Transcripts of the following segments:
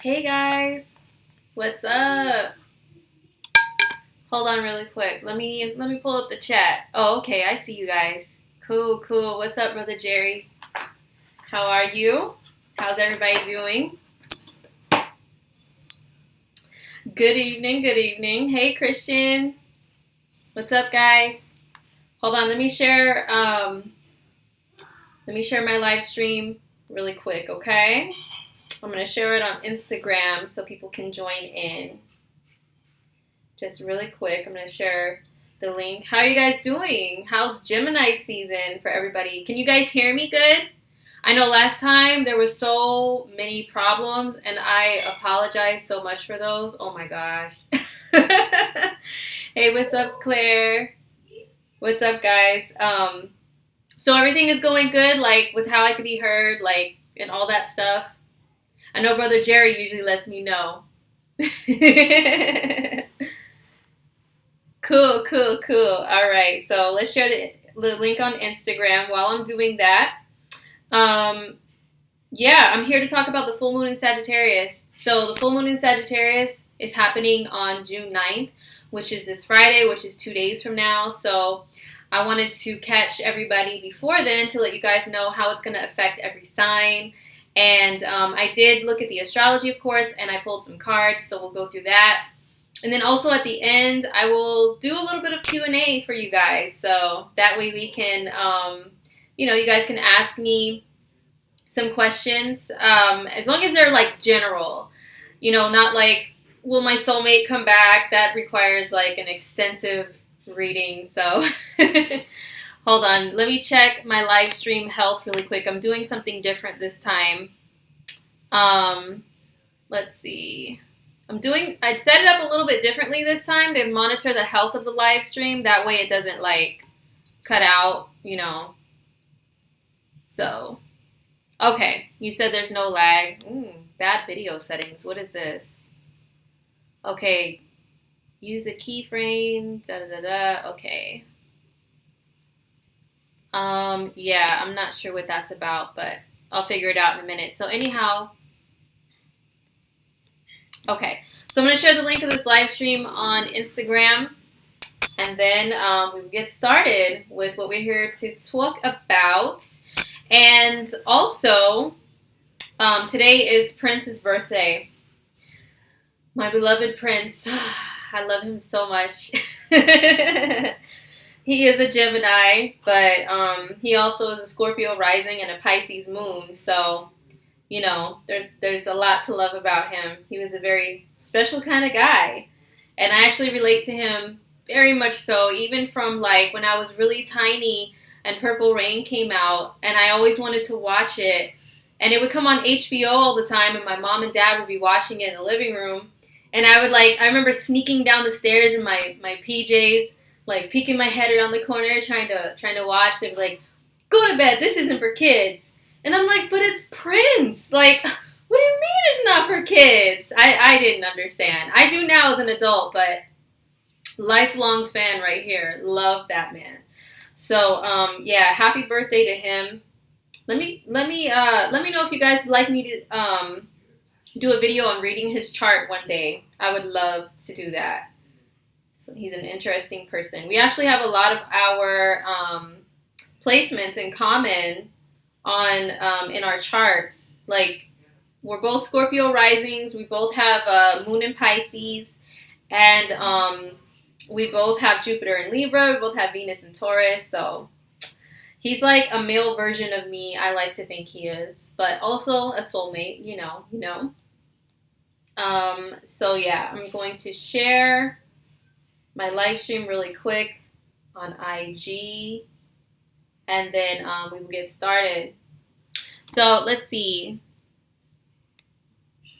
Hey guys, what's up? Hold on really quick. Let me pull up the chat. Oh, okay, I see you guys. Cool, cool. What's up, brother Jerry? How are you? How's everybody doing? Good evening, good evening. Hey Christian. What's up, guys? Hold on, let me share my live stream really quick, okay? I'm gonna share it on Instagram so people can join in. Just really quick, I'm going to share the link. How are you guys doing? How's Gemini season for everybody? Can you guys hear me good? I know last time there was so many problems, and I apologize so much for those. Oh my gosh. Hey, what's up, Claire? What's up, guys? So everything is going good, like with how I could be heard, like, and all that stuff. I know Brother Jerry usually lets me know. Cool, cool, cool. All right, so let's share the link on Instagram. While I'm doing that, yeah, I'm here to talk about the full moon in Sagittarius. So the full moon in Sagittarius is happening on June 9th, which is this Friday, which is 2 days from now. So I wanted to catch everybody before then to let you guys know how it's going to affect every sign. And I did look at the astrology, of course, and I pulled some cards, so we'll go through that. And then also at the end, I will do a little bit of Q&A for you guys. So that way we can, you guys can ask me some questions. As long as they're like general, not like, will my soulmate come back? That requires like an extensive reading. So hold on. Let me check my live stream health really quick. I'm doing something different this time. Let's see. I'd set it up a little bit differently this time to monitor the health of the live stream. That way it doesn't like cut out, So, okay. You said there's no lag. Bad video settings. What is this? Okay. Use a keyframe. Okay. Yeah, I'm not sure what that's about, but I'll figure it out in a minute. So anyhow, okay, so I'm going to share the link of this live stream on Instagram, and then we will get started with what we're here to talk about. And also, today is Prince's birthday. My beloved Prince. I love him so much. He is a Gemini, but he also is a Scorpio rising and a Pisces moon, so there's a lot to love about him. He was a very special kind of guy. And I actually relate to him very much so, even from like when I was really tiny and Purple Rain came out, and I always wanted to watch it. And it would come on HBO all the time, and my mom and dad would be watching it in the living room. And I remember sneaking down the stairs in my PJs, like peeking my head around the corner, trying to watch. They'd be like, "Go to bed, this isn't for kids." And I'm like, but it's Prince. Like, what do you mean it's not for kids? I didn't understand. I do now as an adult, but lifelong fan right here. Love that man. So, yeah, happy birthday to him. Let me know if you guys would like me to do a video on reading his chart one day. I would love to do that. So he's an interesting person. We actually have a lot of our placements in common on in our charts. Like, we're both Scorpio risings, we both have moon in Pisces, and we both have Jupiter in Libra, we both have Venus in Taurus. So he's like a male version of me, I like to think he is, but also a soulmate, so yeah, I'm going to share my live stream really quick on IG, and then we will get started. So let's see.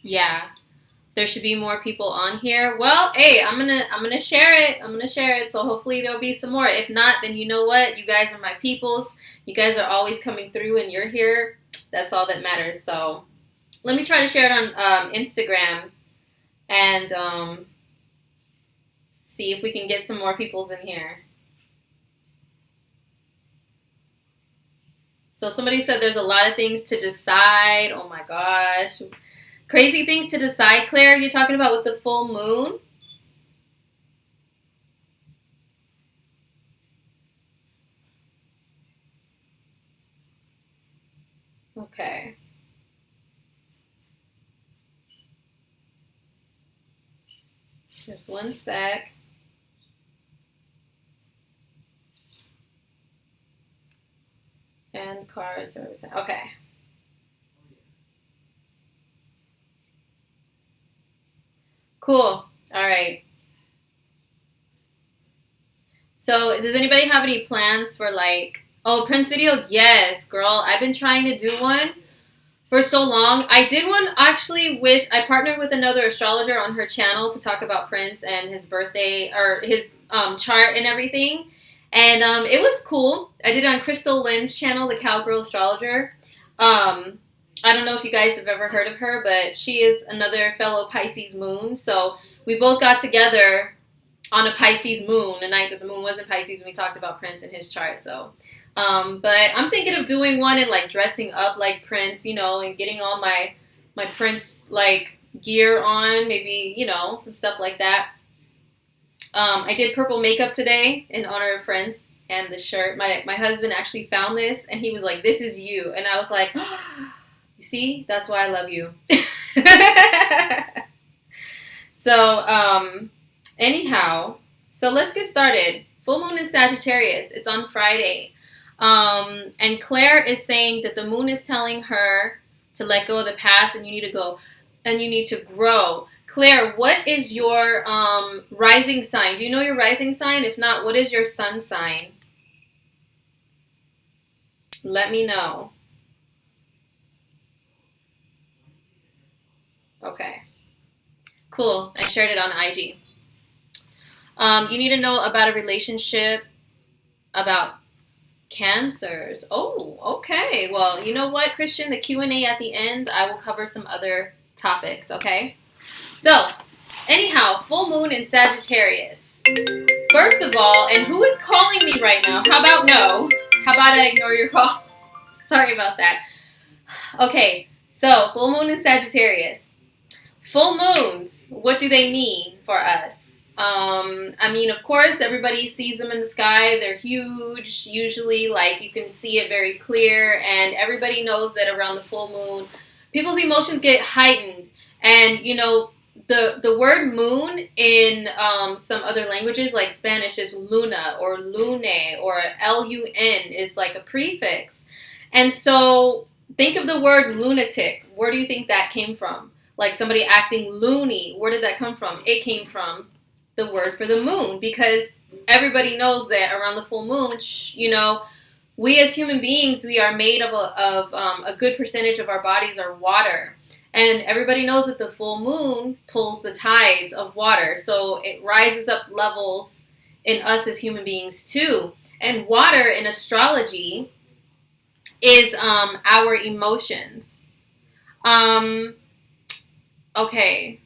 Yeah, there should be more people on here. Well, hey, I'm gonna share it. I'm gonna share it. So hopefully there'll be some more. If not, then you know what? You guys are my peoples. You guys are always coming through, and you're here. That's all that matters. So let me try to share it on Instagram, and see if we can get some more peoples in here. So somebody said there's a lot of things to decide. Oh my gosh. Crazy things to decide, Claire. You're talking about with the full moon? Okay. Just one sec. And cards are okay. Cool. All right. So, does anybody have any plans for like, oh, Prince video? Yes, girl. I've been trying to do one for so long. I did one actually I partnered with another astrologer on her channel to talk about Prince and his birthday or his chart and everything. And it was cool. I did it on Crystal Lynn's channel, the Cowgirl Astrologer. I don't know if you guys have ever heard of her, but she is another fellow Pisces moon. So we both got together on a Pisces moon, the night that the moon was in Pisces, and we talked about Prince and his chart. So, but I'm thinking of doing one and like dressing up like Prince, you know, and getting all my Prince like gear on, maybe, you know, some stuff like that. I did purple makeup today in honor of Prince and the shirt. My husband actually found this and he was like, "This is you," and I was like, oh, "You see, that's why I love you." So, anyhow, so let's get started. Full moon in Sagittarius. It's on Friday. And Claire is saying that the moon is telling her to let go of the past and you need to go and you need to grow. Claire, what is your rising sign? Do you know your rising sign? If not, what is your sun sign? Let me know. Okay. Cool. I shared it on IG. You need to know about a relationship, about Cancers. Oh, okay. Well, you know what, Christian? The Q&A at the end, I will cover some other topics, okay? So, anyhow, full moon in Sagittarius. First of all, and who is calling me right now? How about no? How about I ignore your call? Sorry about that. Okay, so full moon in Sagittarius. Full moons, what do they mean for us? I mean, of course, everybody sees them in the sky. They're huge, usually, like, you can see it very clear, and everybody knows that around the full moon, people's emotions get heightened, and, you know, the word moon in some other languages, like Spanish, is luna, or lune, or L-U-N is like a prefix, and so, think of the word lunatic. Where do you think that came from? Like, somebody acting loony, where did that come from? It came from the word for the moon, because everybody knows that around the full moon, you know, we as human beings, we are made of a good percentage of our bodies are water. And everybody knows that the full moon pulls the tides of water. So it rises up levels in us as human beings too. And water in astrology is our emotions. Okay.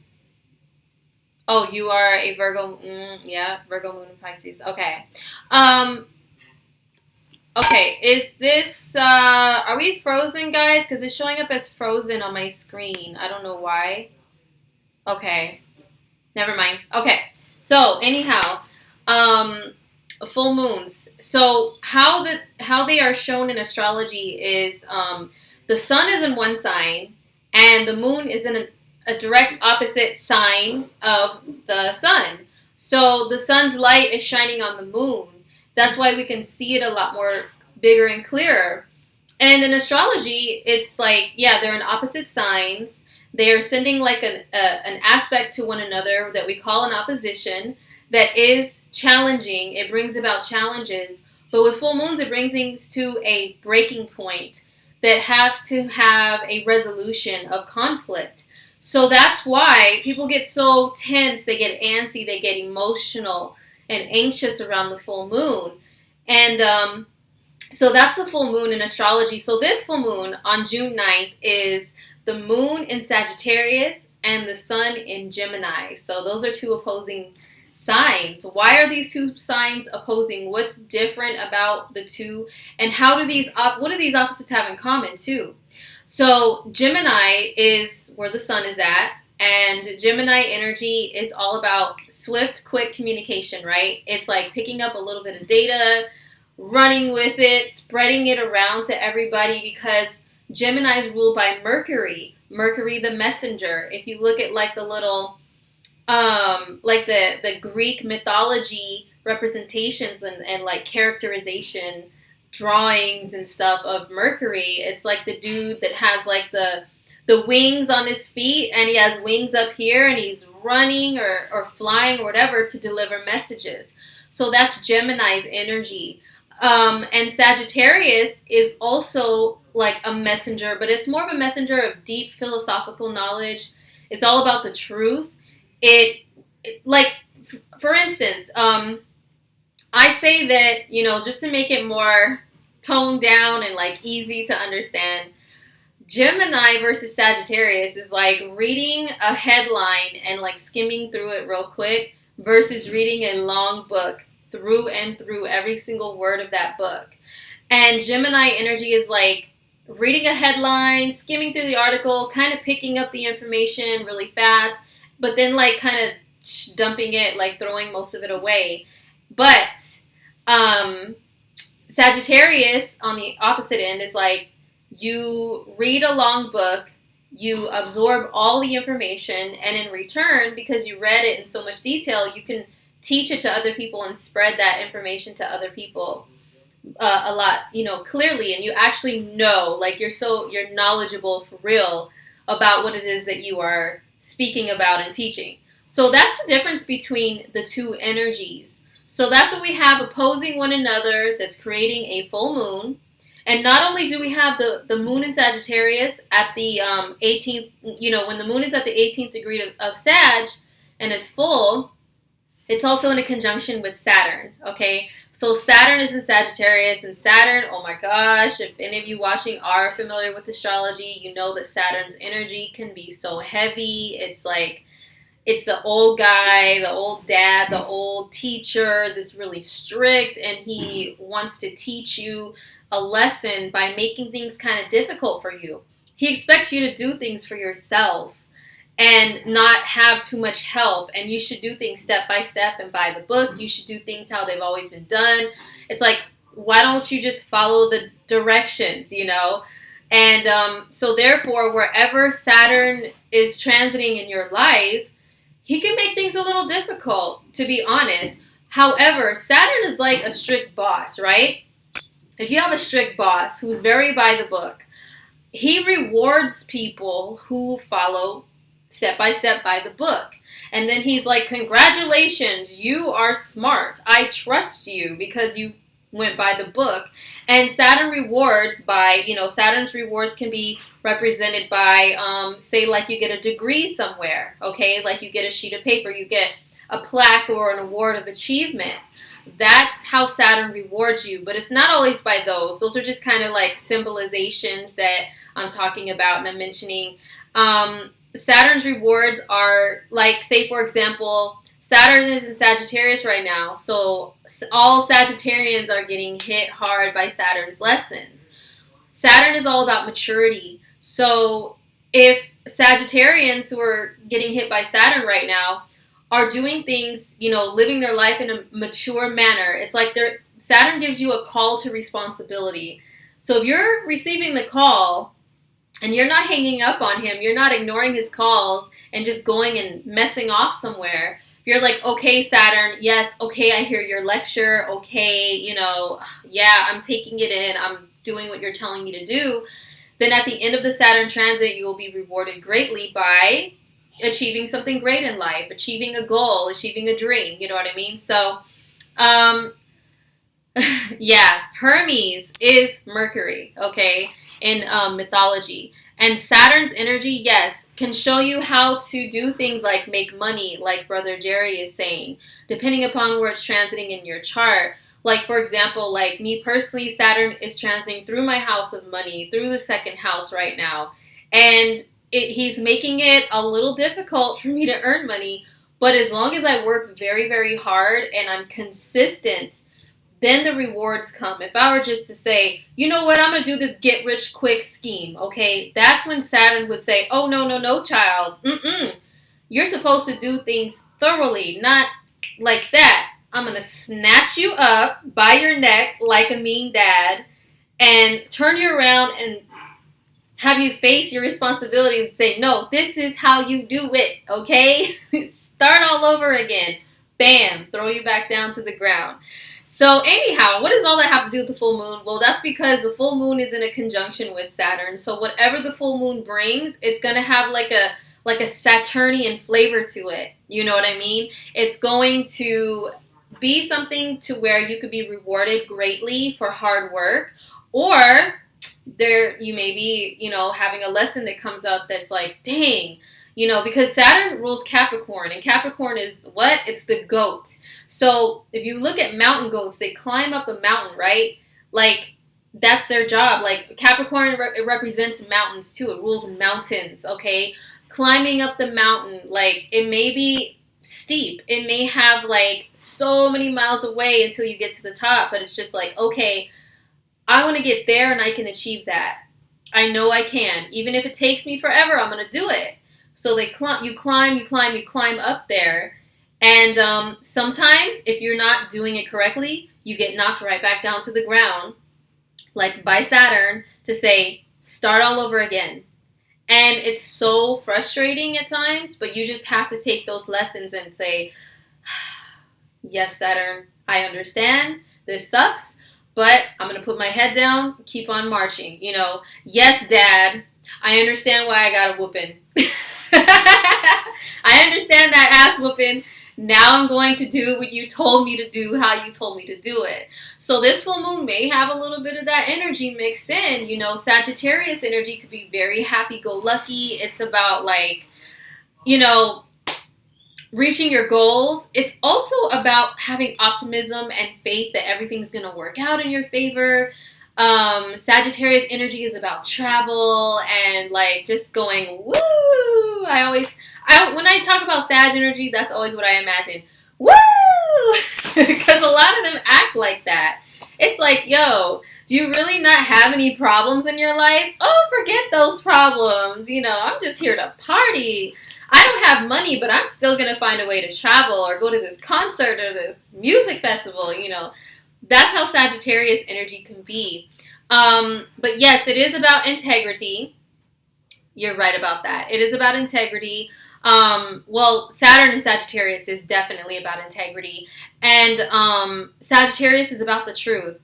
Oh, you are a Virgo. Yeah, Virgo moon and Pisces. Okay. Okay, is this, are we frozen, guys? Because it's showing up as frozen on my screen. I don't know why. Okay. Never mind. Okay. So, anyhow, full moons. So, how they are shown in astrology is, the sun is in one sign, and the moon is in a direct opposite sign of the sun. So the sun's light is shining on the moon. That's why we can see it a lot more bigger and clearer. And in astrology, it's like, yeah, they're in opposite signs. They are sending like an aspect to one another that we call an opposition that is challenging. It brings about challenges. But with full moons, it brings things to a breaking point that have to have a resolution of conflict. So that's why people get so tense, they get antsy, they get emotional and anxious around the full moon. And so that's the full moon in astrology. So this full moon on June 9th is the moon in Sagittarius and the sun in Gemini. So those are two opposing signs. Why are these two signs opposing? What's different about the two? And how do what do these opposites have in common too? So Gemini is where the sun is at, and Gemini energy is all about swift, quick communication, right? It's like picking up a little bit of data, running with it, spreading it around to everybody, because Gemini is ruled by Mercury. Mercury, the messenger. If you look at like the little, like the Greek mythology representations and like characterization drawings and stuff of Mercury, it's like the dude that has like the wings on his feet, and he has wings up here, and he's running or flying or whatever to deliver messages. So that's Gemini's energy. And Sagittarius is also like a messenger, but it's more of a messenger of deep philosophical knowledge. It's all about the truth. Like, for instance, I say that, you know, just to make it more toned down and like easy to understand, Gemini versus Sagittarius is like reading a headline and like skimming through it real quick versus reading a long book through and through every single word of that book. And Gemini energy is like reading a headline, skimming through the article, kind of picking up the information really fast, but then like kind of dumping it, like throwing most of it away. But Sagittarius on the opposite end is like, you read a long book, you absorb all the information, and in return, because you read it in so much detail, you can teach it to other people and spread that information to other people a lot, you know, clearly, and you actually know, like you're knowledgeable for real about what it is that you are speaking about and teaching. So that's the difference between the two energies. So that's what we have opposing one another, that's creating a full moon. And not only do we have the moon in Sagittarius at the 18th, you know, when the moon is at the 18th degree of Sag and it's full, it's also in a conjunction with Saturn, okay? So Saturn is in Sagittarius, and Saturn, oh my gosh, if any of you watching are familiar with astrology, you know that Saturn's energy can be so heavy. It's like, it's the old guy, the old dad, the old teacher that's really strict, and he wants to teach you a lesson by making things kind of difficult for you. He expects you to do things for yourself and not have too much help, and you should do things step by step and by the book. You should do things how they've always been done. It's like, why don't you just follow the directions, you know? And so therefore, wherever Saturn is transiting in your life, he can make things a little difficult, to be honest. However, Saturn is like a strict boss, right? If you have a strict boss who's very by the book, he rewards people who follow step by step by the book. And then he's like, congratulations, you are smart. I trust you because you went by the book. And Saturn rewards by, you know, Saturn's rewards can be represented by, say, like you get a degree somewhere, okay? Like you get a sheet of paper, you get a plaque or an award of achievement. That's how Saturn rewards you, but it's not always by those. Those are just kind of like symbolizations that I'm talking about and I'm mentioning. Saturn's rewards are like, say, for example, Saturn is in Sagittarius right now, so all Sagittarians are getting hit hard by Saturn's lessons. Saturn is all about maturity. So if Sagittarians who are getting hit by Saturn right now are doing things, you know, living their life in a mature manner, it's like Saturn gives you a call to responsibility. So if you're receiving the call and you're not hanging up on him, you're not ignoring his calls and just going and messing off somewhere, you're like, okay, Saturn, yes, okay, I hear your lecture, okay, you know, yeah, I'm taking it in, I'm doing what you're telling me to do. Then at the end of the Saturn transit, you will be rewarded greatly by achieving something great in life, achieving a goal, achieving a dream, you know what I mean? So, yeah, Hermes is Mercury, okay, in mythology. And Saturn's energy, yes, can show you how to do things like make money, like Brother Jerry is saying, depending upon where it's transiting in your chart. Like, for example, like me personally, Saturn is transiting through my house of money, through the second house right now. And he's making it a little difficult for me to earn money, But as long as I work very, very hard and I'm consistent, then the rewards come. If I were just to say, you know what, I'm going to do this get rich quick scheme, okay? That's when Saturn would say, oh, no, no, no, child. You're supposed to do things thoroughly, not like that. I'm going to snatch you up by your neck like a mean dad and turn you around and have you face your responsibilities and say, no, this is how you do it, okay? Start all over again. Bam, throw you back down to the ground. So anyhow, what does all that have to do with the full moon? Well, that's because the full moon is in a conjunction with Saturn. So whatever the full moon brings, it's going to have like a Saturnian flavor to it. You know what I mean? It's going to be something to where you could be rewarded greatly for hard work, or there you may be, having a lesson that comes up that's like, dang, because Saturn rules Capricorn, and Capricorn is what? It's the goat. So if you look at mountain goats, they climb up a mountain, right? Like, that's their job. Like, Capricorn, it represents mountains too. It rules mountains, okay? Climbing up the mountain, like, it may be steep. It may have, like, so many miles away until you get to the top, but it's just like, okay, I want to get there and I can achieve that. I know I can. Even if it takes me forever, I'm going to do it. So you climb up there. And sometimes, if you're not doing it correctly, you get knocked right back down to the ground, like by Saturn, to say, start all over again. And it's so frustrating at times, but you just have to take those lessons and say, yes, Saturn, I understand. This sucks, but I'm going to put my head down, keep on marching. Yes, Dad, I understand why I got a whooping. I understand that ass whooping. Now I'm going to do what you told me to do, how you told me to do it. So this full moon may have a little bit of that energy mixed in. Sagittarius energy could be very happy-go-lucky. It's about, like, reaching your goals. It's also about having optimism and faith that everything's going to work out in your favor. Sagittarius energy is about travel and, like, just going, woo! When I talk about Sag energy, that's always what I imagine. Woo! Because a lot of them act like that. It's like, yo, do you really not have any problems in your life? Oh, forget those problems. I'm just here to party. I don't have money, but I'm still going to find a way to travel or go to this concert or this music festival, That's how Sagittarius energy can be. But yes, it is about integrity. You're right about that. It is about integrity. Saturn and Sagittarius is definitely about integrity. And Sagittarius is about the truth.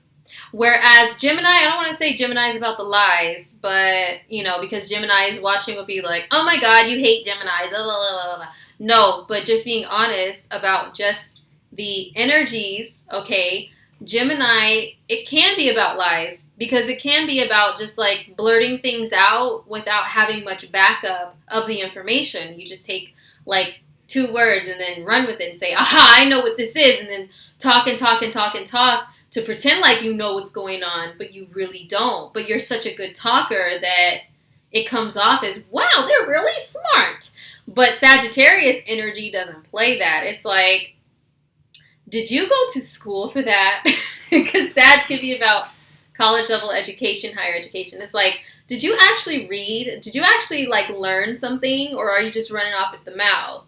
Whereas Gemini, I don't want to say Gemini is about the lies, but, because Gemini's watching would be like, oh my God, you hate Gemini. Blah, blah, blah, blah. No, but just being honest about just the energies, okay? Gemini, it can be about lies because it can be about just like blurting things out without having much backup of the information. You just take like 2 words and then run with it and say, aha, I know what this is. And then talk and talk and talk and talk to pretend like you know what's going on, but you really don't. But you're such a good talker that it comes off as, wow, they're really smart. But Sagittarius energy doesn't play that. It's like, did you go to school for that? Because Sag can be about college level education, higher education. It's like, did you actually read? Did you actually like learn something? Or are you just running off at the mouth,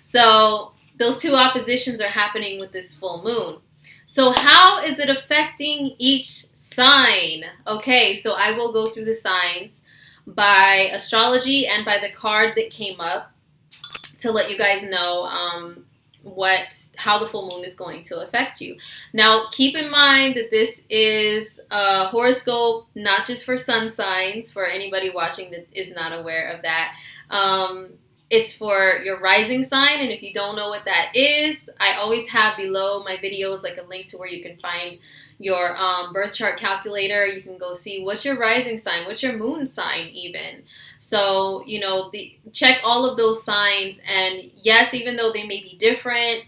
So those 2 oppositions are happening with this full moon. So how is it affecting each sign? Okay, so I will go through the signs by astrology and by the card that came up to let you guys know how the full moon is going to affect you. Now, keep in mind that this is a horoscope, not just for sun signs, for anybody watching that is not aware of that. It's for your rising sign, and if you don't know what that is, I always have below my videos like a link to where you can find your birth chart calculator. You can go see what's your rising sign, what's your moon sign even. So, check all of those signs, and yes, even though they may be different,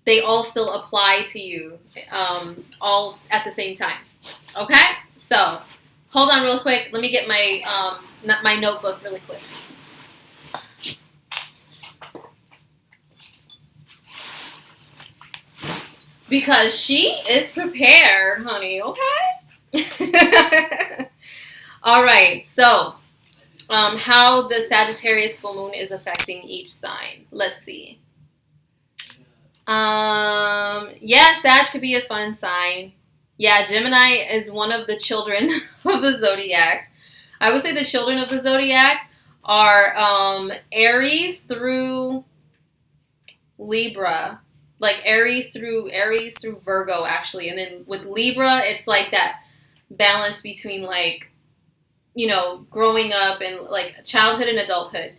they all still apply to you all at the same time. Okay? So, hold on real quick. Let me get my notebook really quick. Because she is prepared, honey, okay? All right, so how the Sagittarius full moon is affecting each sign. Let's see. Yeah, Sag could be a fun sign. Yeah, Gemini is one of the children of the zodiac. I would say the children of the zodiac are Aries through Libra. Like Aries through Virgo, actually. And then with Libra, it's like that balance between, like, you know, growing up and like childhood and adulthood.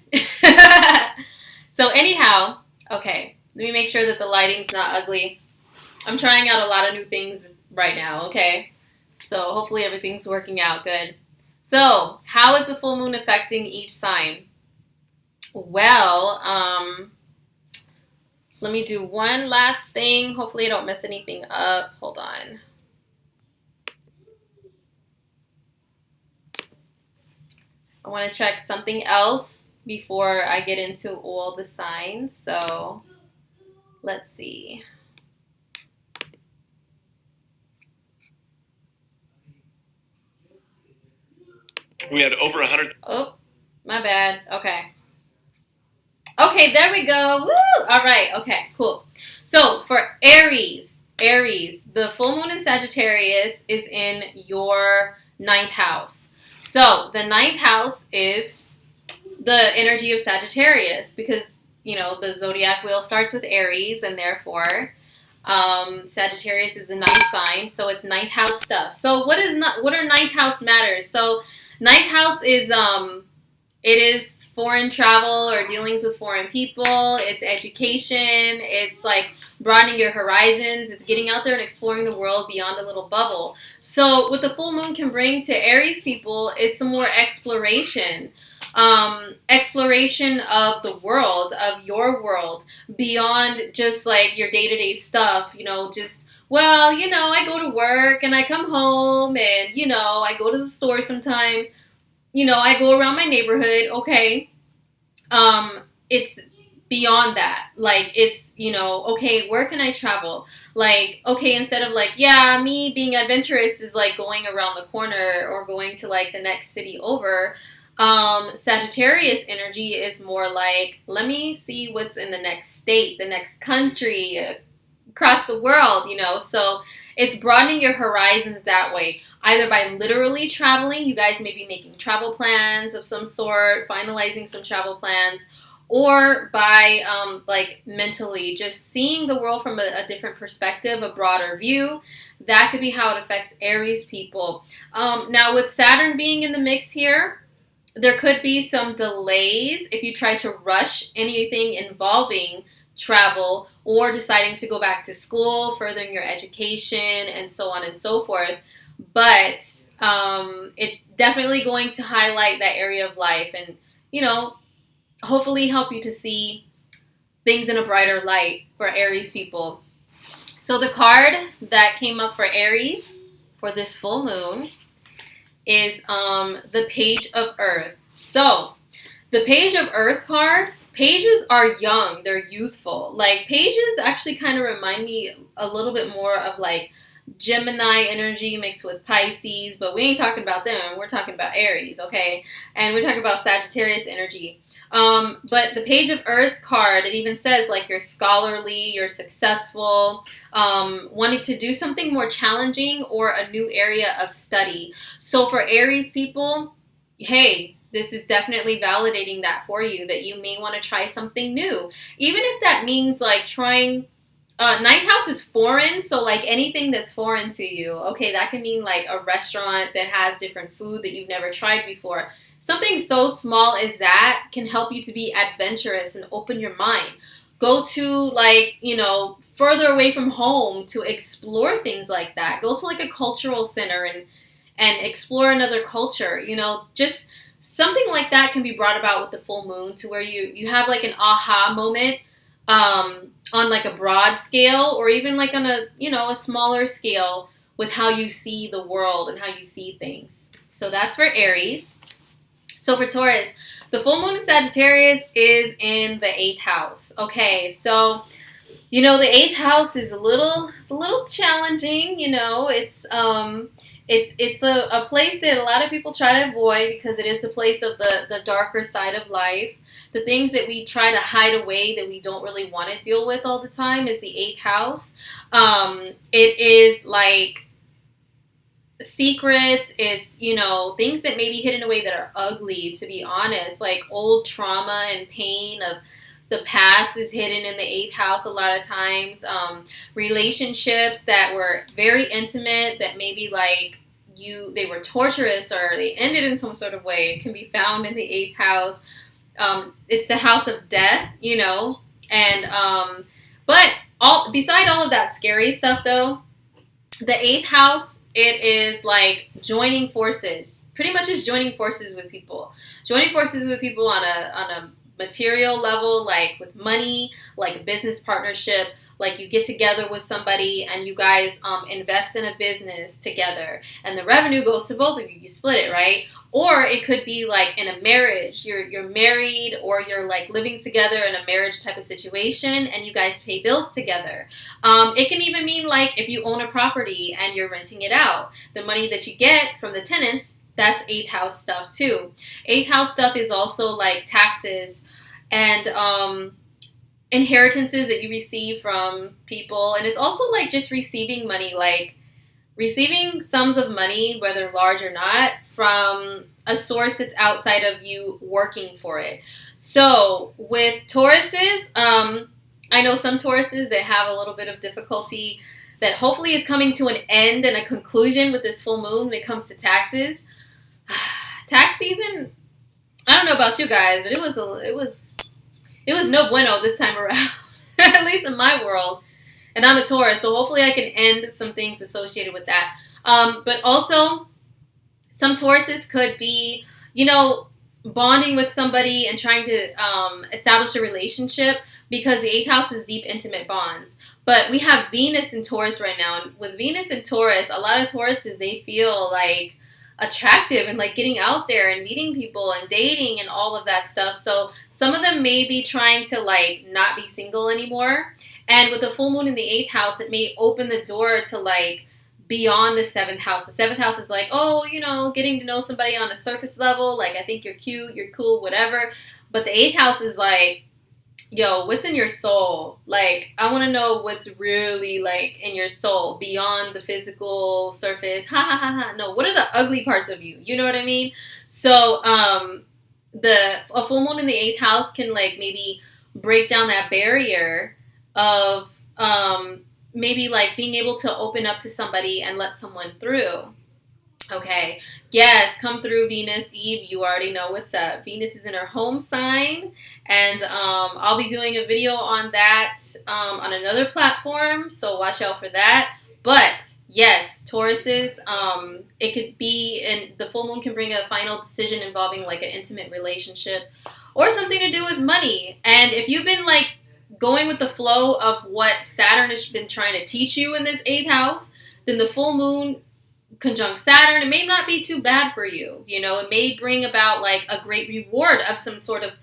So anyhow, okay, let me make sure that the lighting's not ugly. I'm trying out a lot of new things right now, okay? So hopefully everything's working out good. So how is the full moon affecting each sign? Well, let me do one last thing. Hopefully I don't mess anything up. Hold on. I want to check something else before I get into all the signs. So let's see. We had over 100. Oh, my bad. Okay. Okay, there we go. Woo! All right. Okay, cool. So for Aries, the full moon in Sagittarius is in your 9th house. So the 9th house is the energy of Sagittarius because, you know, the zodiac wheel starts with Aries, and therefore Sagittarius is a 9th sign, so it's 9th house stuff. So what are 9th house matters? So 9th house is it is foreign travel or dealings with foreign people. It's education. It's like broadening your horizons. It's getting out there and exploring the world beyond a little bubble. So what the full moon can bring to Aries people is some more exploration. Exploration of the world, of your world, beyond just like your day-to-day stuff, you know, just, well, you know, I go to work and I come home and, you know, I go to the store sometimes, you know, I go around my neighborhood, okay. It's beyond that. Like, it's, you know, okay, where can I travel? Like, okay, instead of like, yeah, me being adventurous is like going around the corner or going to like the next city over. Sagittarius energy is more like, let me see what's in the next state, the next country, across the world, you know. So it's broadening your horizons that way, either by literally traveling. You guys may be making travel plans of some sort, finalizing some travel plans, or by like mentally just seeing the world from a different perspective, a broader view. That could be how it affects Aries people. Now with Saturn being in the mix here, there could be some delays if you try to rush anything involving travel or deciding to go back to school, furthering your education, and so on and so forth. But it's definitely going to highlight that area of life and, you know, hopefully help you to see things in a brighter light for Aries people. So the card that came up for Aries for this full moon is the Page of Earth. So the Page of Earth card, pages are young, they're youthful. Like, pages actually kind of remind me a little bit more of like Gemini energy mixed with Pisces, but we ain't talking about them. We're talking about Aries, okay? And we're talking about Sagittarius energy. But the Page of Earth card, it even says like you're scholarly, you're successful, wanting to do something more challenging or a new area of study. So for Aries people, hey, this is definitely validating that for you, that you may want to try something new. Even if that means like trying, 9th house is foreign, so like anything that's foreign to you. Okay, that can mean like a restaurant that has different food that you've never tried before. Something so small as that can help you to be adventurous and open your mind. Go to like, you know, further away from home to explore things like that. Go to like a cultural center and explore another culture. You know, just something like that can be brought about with the full moon to where you have like an aha moment on like a broad scale or even like on a, you know, a smaller scale with how you see the world and how you see things. So that's for Aries. So for Taurus, the full moon in Sagittarius is in the 8th house. Okay, so The eighth house is it's a little challenging. It's a place that a lot of people try to avoid because it is the place of the darker side of life. The things that we try to hide away that we don't really want to deal with all the time is the eighth house. It is like secrets. It's, things that may be hidden away that are ugly, to be honest, like old trauma and pain of the past is hidden in the eighth house a lot of times. Relationships that were very intimate that maybe like they were torturous or they ended in some sort of way can be found in the eighth house. It's the house of death, and but beside all of that scary stuff though, the eighth house, it is like joining forces. Pretty much is joining forces with people. Joining forces with people on a material level, like with money, like a business partnership, like you get together with somebody and you guys invest in a business together and the revenue goes to both of you. You split it, right? Or it could be like in a marriage. You're married or you're like living together in a marriage type of situation and you guys pay bills together. It can even mean like if you own a property and you're renting it out, the money that you get from the tenants, that's eighth house stuff too. Eighth house stuff is also like taxes and inheritances that you receive from people. And it's also like just receiving money, like receiving sums of money, whether large or not, from a source that's outside of you working for it. So with Tauruses, I know some Tauruses that have a little bit of difficulty that hopefully is coming to an end and a conclusion with this full moon when it comes to taxes. Tax season, I don't know about you guys, but it was no bueno this time around, at least in my world. And I'm a Taurus, so hopefully I can end some things associated with that. But also, some Tauruses could be, bonding with somebody and trying to establish a relationship because the eighth house is deep, intimate bonds. But we have Venus in Taurus right now. And with Venus in Taurus, a lot of Tauruses, they feel like attractive and like getting out there and meeting people and dating and all of that stuff. So some of them may be trying to like not be single anymore. And with the full moon in the eighth house, it may open the door to like beyond the seventh house. The seventh house is like, getting to know somebody on a surface level. Like, I think you're cute, you're cool, whatever. But the eighth house is like, yo, what's in your soul? Like, I want to know what's really like in your soul beyond the physical surface. Ha ha ha ha. No, what are the ugly parts of you? You know what I mean? So, a full moon in the eighth house can like maybe break down that barrier of maybe like being able to open up to somebody and let someone through. Okay, yes, come through Venus, Eve, you already know what's up. Venus is in her home sign, and I'll be doing a video on that on another platform, so watch out for that. But yes, Tauruses, it could be, and the full moon can bring a final decision involving like an intimate relationship or something to do with money. And if you've been like going with the flow of what Saturn has been trying to teach you in this eighth house, then the full moon conjunct Saturn, it may not be too bad for you. It may bring about like a great reward of some sort of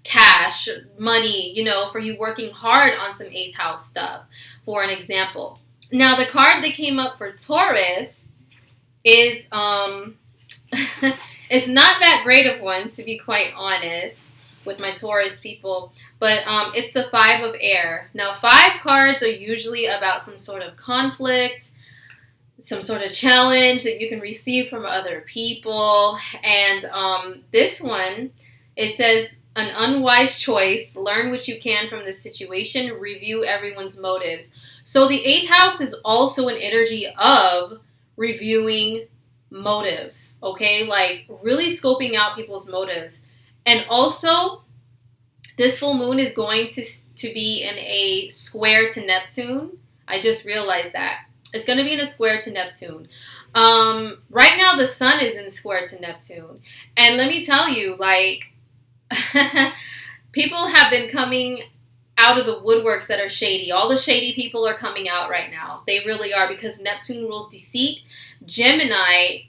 cash, money, for you working hard on some eighth house stuff, for an example. Now, the card that came up for Taurus is, it's not that great of one, to be quite honest, with my Taurus people, but it's the Five of Air. Now, 5 cards are usually about some sort of conflict, some sort of challenge that you can receive from other people. And this one, it says, an unwise choice, learn what you can from this situation, review everyone's motives. So the 8th house is also an energy of reviewing motives, okay? Like really scoping out people's motives. And also, this full moon is going to be in a square to Neptune. I just realized that. It's going to be in a square to Neptune. Right now, the sun is in square to Neptune. And let me tell you, like, people have been coming out of the woodworks that are shady. All the shady people are coming out right now. They really are, because Neptune rules deceit. Gemini,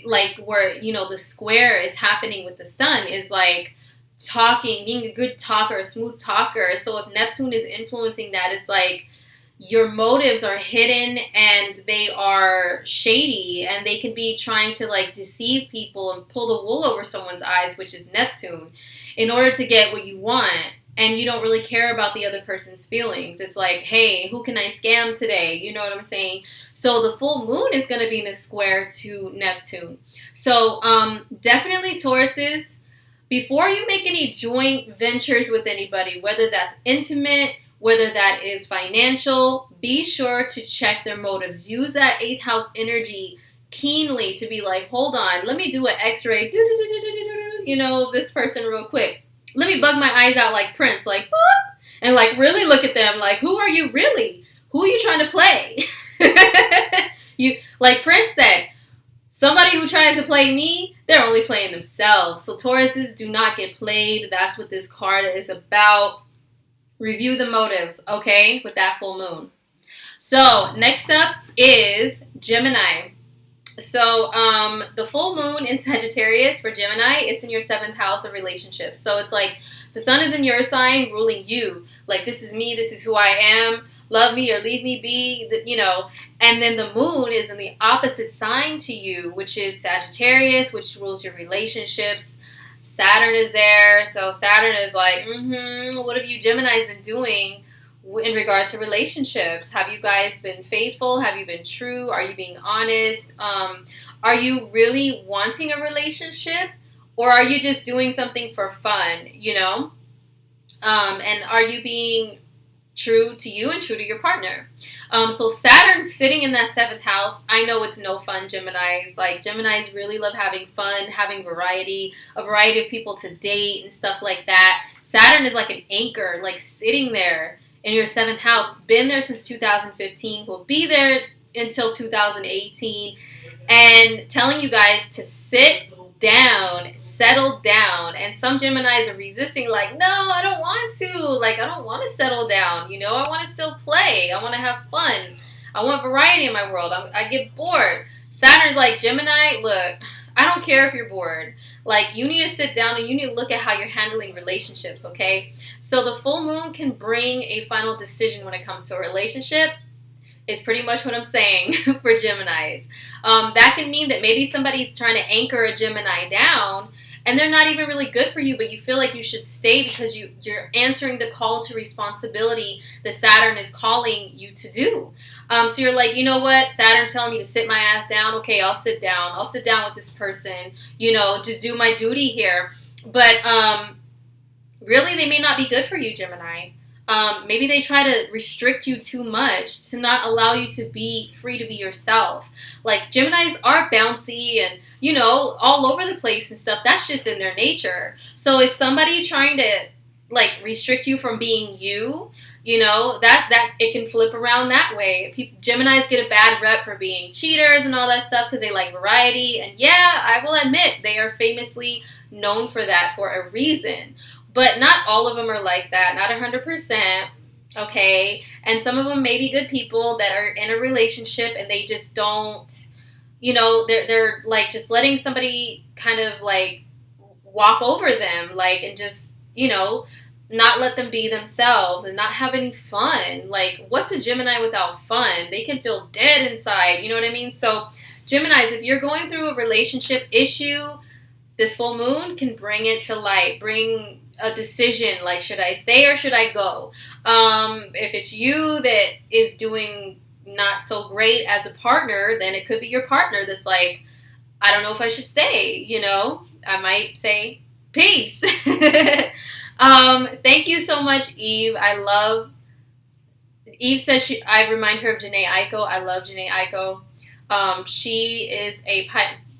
like where, the square is happening with the sun, is like talking, being a good talker, a smooth talker. So if Neptune is influencing that, it's like your motives are hidden and they are shady, and they can be trying to like deceive people and pull the wool over someone's eyes, which is Neptune, in order to get what you want. And you don't really care about the other person's feelings. It's like, hey, who can I scam today? You know what I'm saying? So the full moon is going to be in a square to Neptune. So definitely Tauruses, before you make any joint ventures with anybody, whether that's intimate, whether that is financial, be sure to check their motives. Use that 8th house energy keenly to be like, hold on, let me do an x-ray, you know, this person real quick. Let me bug my eyes out like Prince, like, boop, and like really look at them like, who are you really? Who are you trying to play? You, like Prince said, somebody who tries to play me, they're only playing themselves. So Tauruses, do not get played. That's what this card is about. Review the motives, okay, with that full moon. So next up is Gemini. So the full moon in Sagittarius for Gemini, it's in your 7th house of relationships. So it's like the sun is in your sign ruling you. Like, this is me, this is who I am. Love me or leave me be, you know. And then the moon is in the opposite sign to you, which is Sagittarius, which rules your relationships. Saturn is there. So Saturn is like, what have you Geminis been doing in regards to relationships? Have you guys been faithful? Have you been true? Are you being honest? Are you really wanting a relationship? Or are you just doing something for fun, you know? And are you being true to you and true to your partner? So Saturn sitting in that 7th house, I know it's no fun, Geminis. Like, Geminis really love having fun, having variety, a variety of people to date and stuff like that. Saturn is like an anchor, like sitting there in your 7th house. Been there since 2015, will be there until 2018, and telling you guys to sit down, settle down. And some Geminis are resisting, like, no, I don't want to. Like, I don't want to settle down. You know, I want to still play. I want to have fun. I want variety in my world. I get bored. Saturn's like, Gemini, look, I don't care if you're bored. Like, you need to sit down and you need to look at how you're handling relationships, okay? So the full moon can bring a final decision when it comes to a relationship. Is pretty much what I'm saying for Geminis. That can mean that maybe somebody's trying to anchor a Gemini down and they're not even really good for you, but you feel like you should stay because you're answering the call to responsibility that Saturn is calling you to do. So you're like, you know what? Saturn's telling me to sit my ass down. Okay, I'll sit down. I'll sit down with this person. You know, just do my duty here. But really, they may not be good for you, Gemini. Maybe they try to restrict you too much to not allow you to be free to be yourself. Like, Geminis are bouncy and, you know, all over the place and stuff. That's just in their nature. So is somebody trying to, like, restrict you from being you? You know, that it can flip around that way. Geminis get a bad rep for being cheaters and all that stuff because they like variety. And yeah, I will admit, they are famously known for that for a reason. But not all of them are like that. Not 100%. Okay? And some of them may be good people that are in a relationship and they just don't, you know, they're like just letting somebody kind of like walk over them, like, and just, you know, not let them be themselves and not have any fun. Like, what's a Gemini without fun? They can feel dead inside. You know what I mean? So, Geminis, if you're going through a relationship issue, this full moon can bring it to light, bring a decision, like, should I stay or should I go? If it's you that is doing not so great as a partner, then it could be your partner that's like, I don't know if I should stay, you know? I might say, peace. Thank you so much, Eve. Eve says I remind her of Janae Aiko. I love Janae Aiko. She is a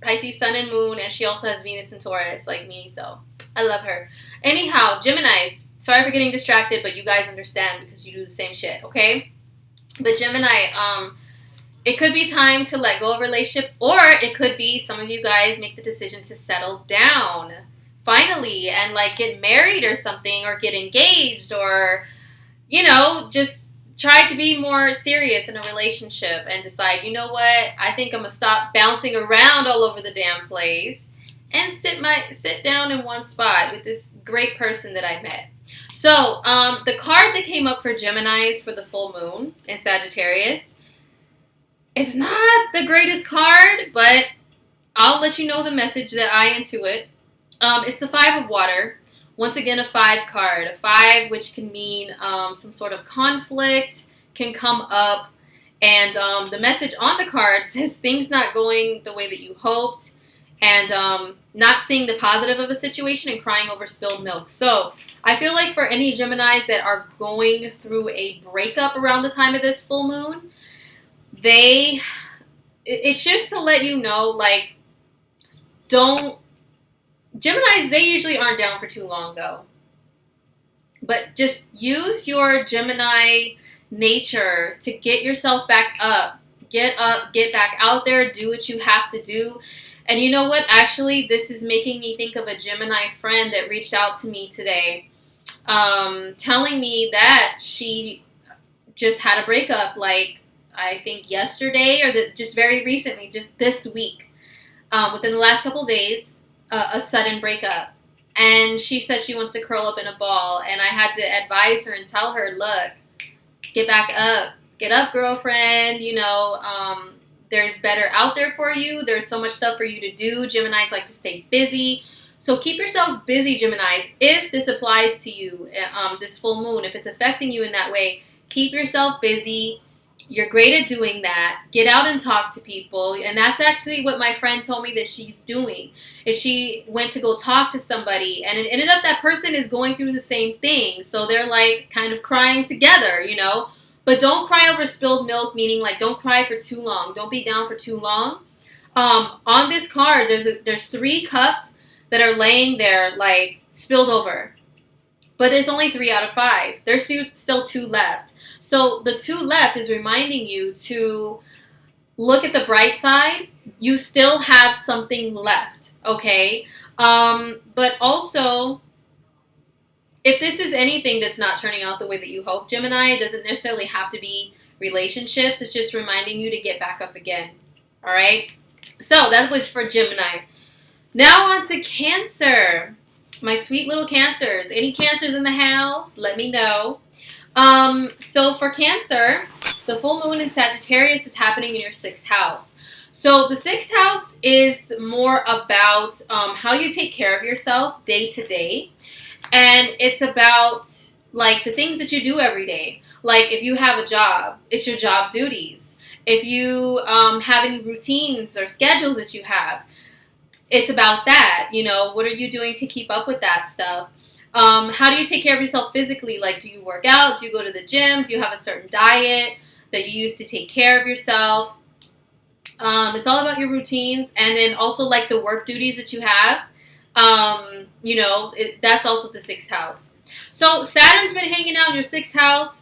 Pisces sun and moon, and she also has Venus and Taurus like me, so I love her. Anyhow, Geminis, sorry for getting distracted, but you guys understand because you do the same shit, okay? But Gemini, it could be time to let go of a relationship, or it could be some of you guys make the decision to settle down finally and like get married or something, or get engaged, or, you know, just try to be more serious in a relationship and decide, you know what, I think I'm gonna stop bouncing around all over the damn place and sit down in one spot with this great person that I met. So, the card that came up for Geminis for the full moon in Sagittarius, it's not the greatest card, but I'll let you know the message that I intuit. It's the Five of Water. Once again, a 5 card. A 5, which can mean some sort of conflict can come up. And the message on the card says things not going the way that you hoped. And not seeing the positive of a situation and crying over spilled milk. So I feel like for any Geminis that are going through a breakup around the time of this full moon, it's just to let you know, like, Geminis, they usually aren't down for too long, though. But just use your Gemini nature to get yourself back up. Get up, get back out there, do what you have to do. And you know what? Actually, this is making me think of a Gemini friend that reached out to me today, telling me that she just had a breakup, like, I think yesterday or just very recently, just this week, within the last couple days. A sudden breakup, and she said she wants to curl up in a ball, and I had to advise her and tell her, look, get back up, get up, girlfriend, there's better out there for you, there's so much stuff for you to do. Geminis like to stay busy, so keep yourselves busy, Geminis. If this applies to you, this full moon, if it's affecting you in that way, keep yourself busy. You're great at doing that. Get out and talk to people. And that's actually what my friend told me that she's doing. Is she went to go talk to somebody, and it ended up that person is going through the same thing. So they're like kind of crying together, But don't cry over spilled milk, meaning like don't cry for too long. Don't be down for too long. On this card, there's 3 cups that are laying there like spilled over. But there's only 3 out of 5. There's still 2 left. So the 2 left is reminding you to look at the bright side. You still have something left, okay? But also, if this is anything that's not turning out the way that you hope, Gemini, it doesn't necessarily have to be relationships. It's just reminding you to get back up again, all right? So that was for Gemini. Now on to Cancer. My sweet little Cancers. Any Cancers in the house? Let me know. So for Cancer, the full moon in Sagittarius is happening in your 6th house. So the 6th house is more about how you take care of yourself day to day. And it's about like the things that you do every day. Like if you have a job, it's your job duties. If you have any routines or schedules that you have, it's about that. What are you doing to keep up with that stuff? How do you take care of yourself physically? Like, do you work out? Do you go to the gym? Do you have a certain diet that you use to take care of yourself? It's all about your routines, and then also like the work duties that you have. That's also the 6th house. So Saturn's been hanging out in your 6th house,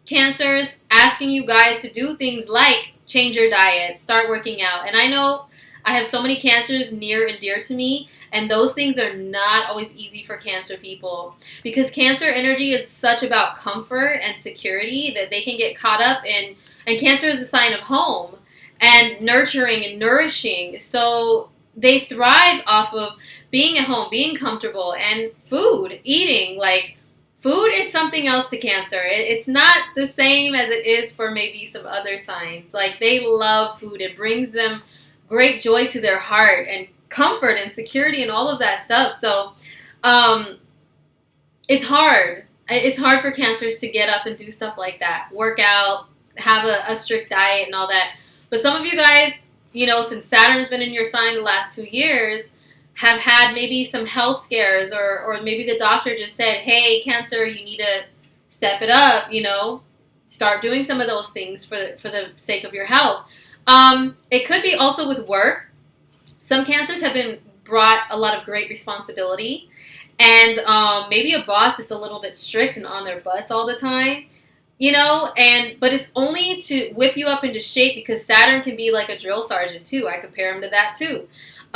Cancers, asking you guys to do things like change your diet, start working out. And I know I have so many Cancers near and dear to me, and those things are not always easy for Cancer people, because Cancer energy is such about comfort and security that they can get caught up in, and Cancer is a sign of home and nurturing and nourishing. So they thrive off of being at home, being comfortable, and food, eating. Like, food is something else to Cancer. It's not the same as it is for maybe some other signs. Like, they love food. It brings them great joy to their heart and comfort and security and all of that stuff. So it's hard. It's hard for Cancers to get up and do stuff like that. Work out, have a strict diet and all that. But some of you guys, since Saturn's been in your sign the last 2 years, have had maybe some health scares, or maybe the doctor just said, hey, Cancer, you need to step it up, start doing some of those things for the sake of your health. It could be also with work. Some Cancers have been brought a lot of great responsibility, and maybe a boss that's a little bit strict and on their butts all the time, but it's only to whip you up into shape, because Saturn can be like a drill sergeant too. I compare him to that too.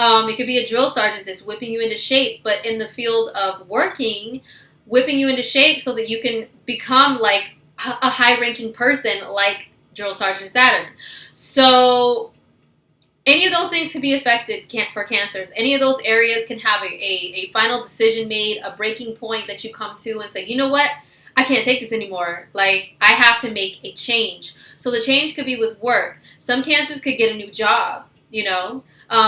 It could be a drill sergeant that's whipping you into shape, but in the field of working, whipping you into shape so that you can become like a high-ranking person like Drill Sergeant Saturn. So any of those things could be affected for Cancers. Any of those areas can have a final decision made, a breaking point that you come to and say, you know what? I can't take this anymore. Like, I have to make a change. So the change could be with work. Some Cancers could get a new job, you know?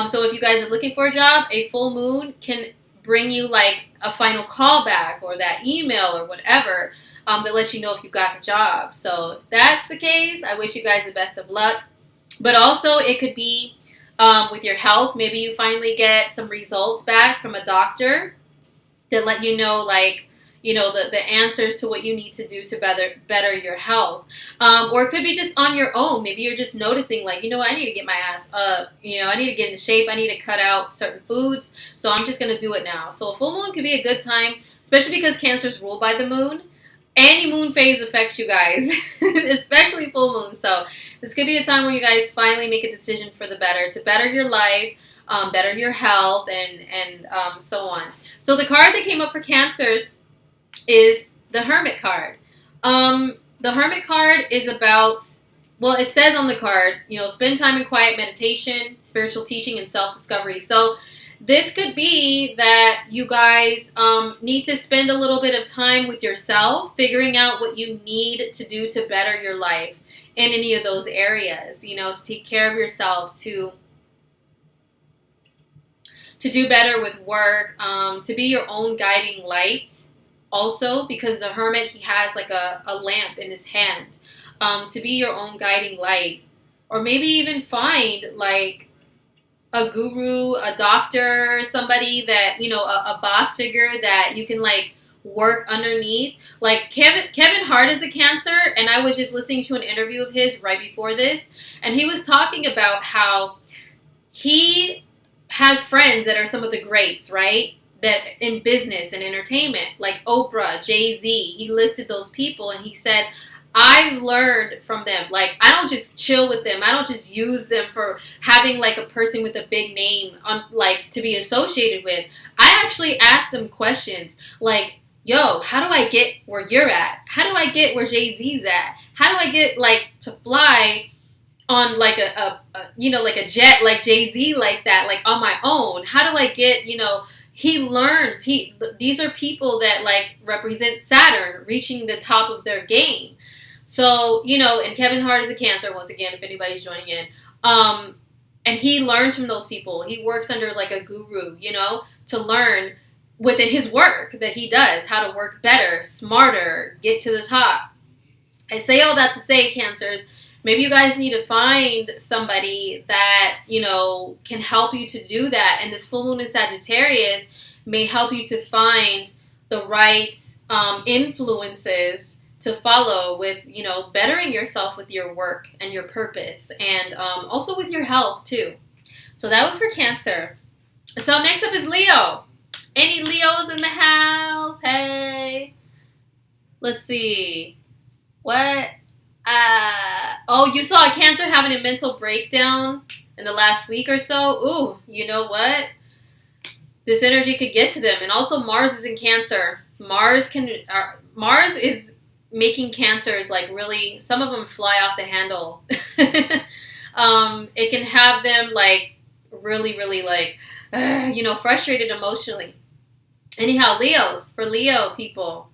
So if you guys are looking for a job, a full moon can bring you like a final callback or that email or whatever that lets you know if you got the job. So if that's the case, I wish you guys the best of luck. But also it could be with your health. Maybe you finally get some results back from a doctor that let you know, like, you know, the answers to what you need to do to better your health. Or it could be just on your own. Maybe you're just noticing, like, you know what, I need to get my ass up. You know, I need to get in shape. I need to cut out certain foods. So I'm just going to do it now. So a full moon could be a good time, especially because Cancer's ruled by the moon. Any moon phase affects you guys, especially full moon. So this could be a time when you guys finally make a decision for the better, to better your life, better your health, and so on. So the card that came up for Cancers is the Hermit card. The Hermit card is about, well, it says on the card, you know, spend time in quiet meditation, spiritual teaching, and self-discovery. So this could be that you guys need to spend a little bit of time with yourself, figuring out what you need to do to better your life in any of those areas, you know, to take care of yourself, to do better with work, to be your own guiding light. Also, because the Hermit, he has like a lamp in his hand, to be your own guiding light. Or maybe even find like a guru, a doctor, somebody that, you know, a boss figure that you can like work underneath. Like Kevin Hart is a Cancer, and I was just listening to an interview of his right before this, and he was talking about how he has friends that are some of the greats, right? That in business and entertainment, like Oprah, Jay-Z, he listed those people, and he said, I've learned from them. Like, I don't just chill with them. I don't just use them for having like a person with a big name like to be associated with. I actually ask them questions like, yo, how do I get where you're at? How do I get where Jay-Z's at? How do I get like to fly on like a you know, like a jet like Jay-Z like that, like on my own? How do I get, you know, he learns. These are people that like represent Saturn reaching the top of their game. So, you know, and Kevin Hart is a Cancer, once again, if anybody's joining in. And he learns from those people. He works under like a guru, you know, to learn within his work that he does how to work better, smarter, get to the top. I say all that to say, Cancers, maybe you guys need to find somebody that, you know, can help you to do that. And this full moon in Sagittarius may help you to find the right influences to follow with, you know, bettering yourself with your work and your purpose, and also with your health too. So that was for Cancer. So next up is Leo. Any Leos in the house? Hey. Let's see. What? Oh, you saw a Cancer having a mental breakdown in the last week or so? Ooh, you know what? This energy could get to them. And also Mars is in Cancer. Mars is making Cancers like really, some of them fly off the handle. It can have them like really, really like, you know, frustrated emotionally. Anyhow, Leos, for Leo people.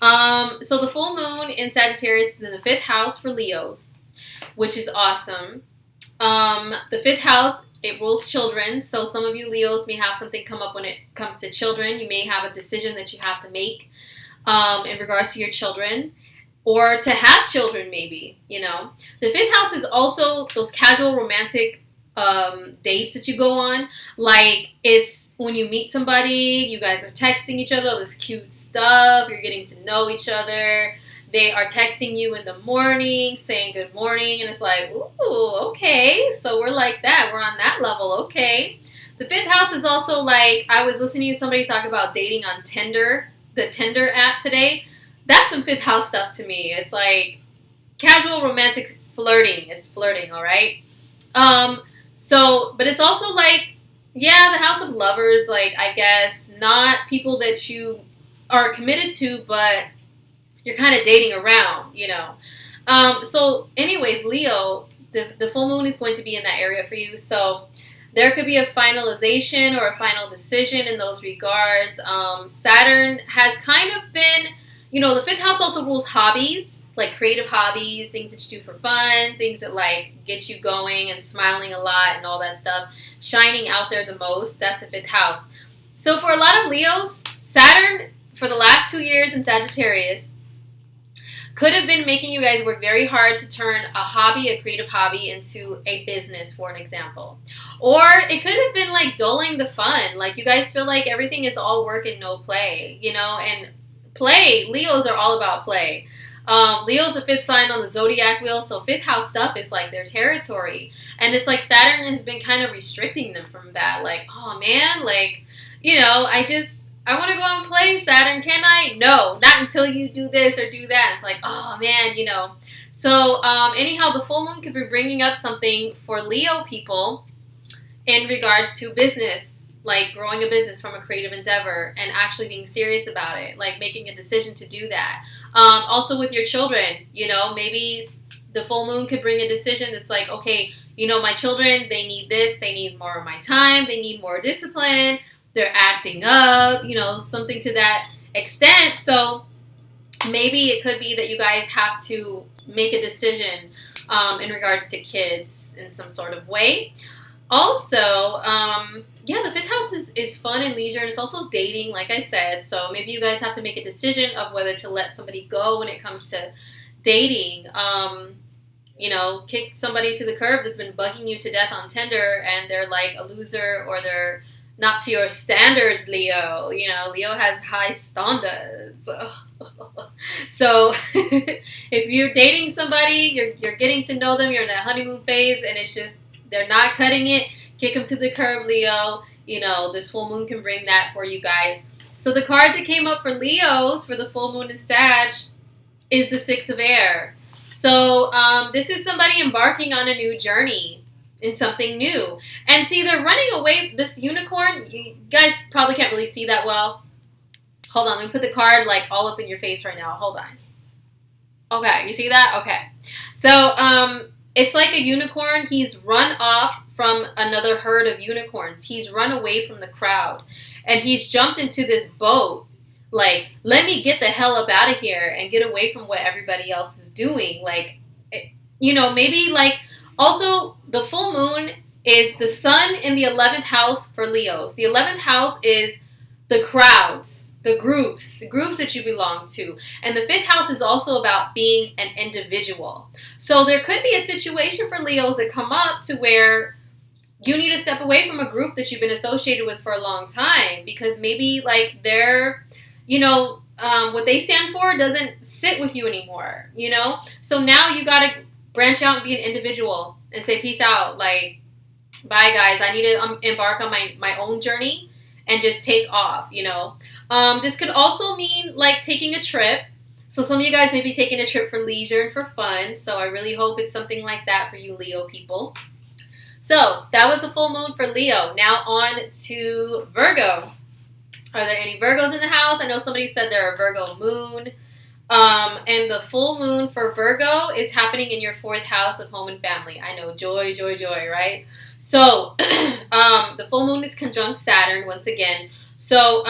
So the full moon in Sagittarius is in the 5th house for Leos, which is awesome. The 5th house, it rules children. So some of you Leos may have something come up when it comes to children. You may have a decision that you have to make in regards to your children, or to have children maybe, you know. The 5th house is also those casual romantic dates that you go on. Like, it's when you meet somebody, you guys are texting each other, all this cute stuff, you're getting to know each other. They are texting you in the morning, saying good morning, and it's like, ooh, okay, so we're like that. We're on that level, okay. The 5th house is also like, I was listening to somebody talk about dating on Tinder, the Tinder app today. That's some 5th house stuff to me. It's like casual romantic flirting. It's flirting, all right? So, but it's also like, yeah, the house of lovers, like, I guess, not people that you are committed to, but you're kind of dating around, you know. So anyways, Leo, the full moon is going to be in that area for you. So there could be a finalization or a final decision in those regards. Saturn has kind of been, the fifth house also rules hobbies, like creative hobbies, things that you do for fun, things that like get you going and smiling a lot and all that stuff, shining out there the most. That's the fifth house. So for a lot of Leos, Saturn for the last 2 years in Sagittarius could have been making you guys work very hard to turn a hobby, a creative hobby, into a business, for an example. Or it could have been like dulling the fun. Like you guys feel like everything is all work and no play, and play, Leos are all about play. Leo's a fifth sign on the zodiac wheel, so fifth house stuff is like their territory. And it's like Saturn has been kind of restricting them from that. Like, oh man, like, I want to go and play, Saturn, can I? No, not until you do this or do that. It's like, oh man, So anyhow, the full moon could be bringing up something for Leo people in regards to business, like growing a business from a creative endeavor and actually being serious about it, like making a decision to do that. Also with your children, maybe the full moon could bring a decision that's like, okay, my children, they need this, they need more of my time, they need more discipline, they're acting up, something to that extent. So maybe it could be that you guys have to make a decision in regards to kids in some sort of way. Also, the fifth house is fun and leisure, and it's also dating, like I said. So maybe you guys have to make a decision of whether to let somebody go when it comes to dating. Kick somebody to the curb that's been bugging you to death on Tinder, and they're like a loser, or they're not to your standards, Leo. Leo has high standards. So if you're dating somebody, you're getting to know them, you're in that honeymoon phase, and it's just they're not cutting it, kick them to the curb, Leo. This full moon can bring that for you guys. So the card that came up for Leos for the full moon in Sag is the Six of Air. So this is somebody embarking on a new journey in something new. And see, they're running away. This unicorn, you guys probably can't really see that well. Hold on, let me put the card like all up in your face right now. Hold on. Okay, you see that? Okay. So it's like a unicorn. He's run off from another herd of unicorns. He's run away from the crowd. And he's jumped into this boat. Like, let me get the hell up out of here and get away from what everybody else is doing. Like, maybe like, also the full moon is the sun in the 11th house for Leos. The 11th house is the crowds, the groups that you belong to. And the 5th house is also about being an individual. So there could be a situation for Leos that come up to where you need to step away from a group that you've been associated with for a long time, because maybe like they're, what they stand for doesn't sit with you anymore, So now you got to branch out and be an individual and say, peace out. Like, bye guys. I need to embark on my own journey and just take off, This could also mean like taking a trip. So some of you guys may be taking a trip for leisure and for fun. So I really hope it's something like that for you Leo people. So that was a full moon for Leo. Now on to Virgo. Are there any Virgos in the house? I know somebody said they're a Virgo moon. And the full moon for Virgo is happening in your 4th house of home and family. I know, joy, joy, joy, right? So the full moon is conjunct Saturn once again. So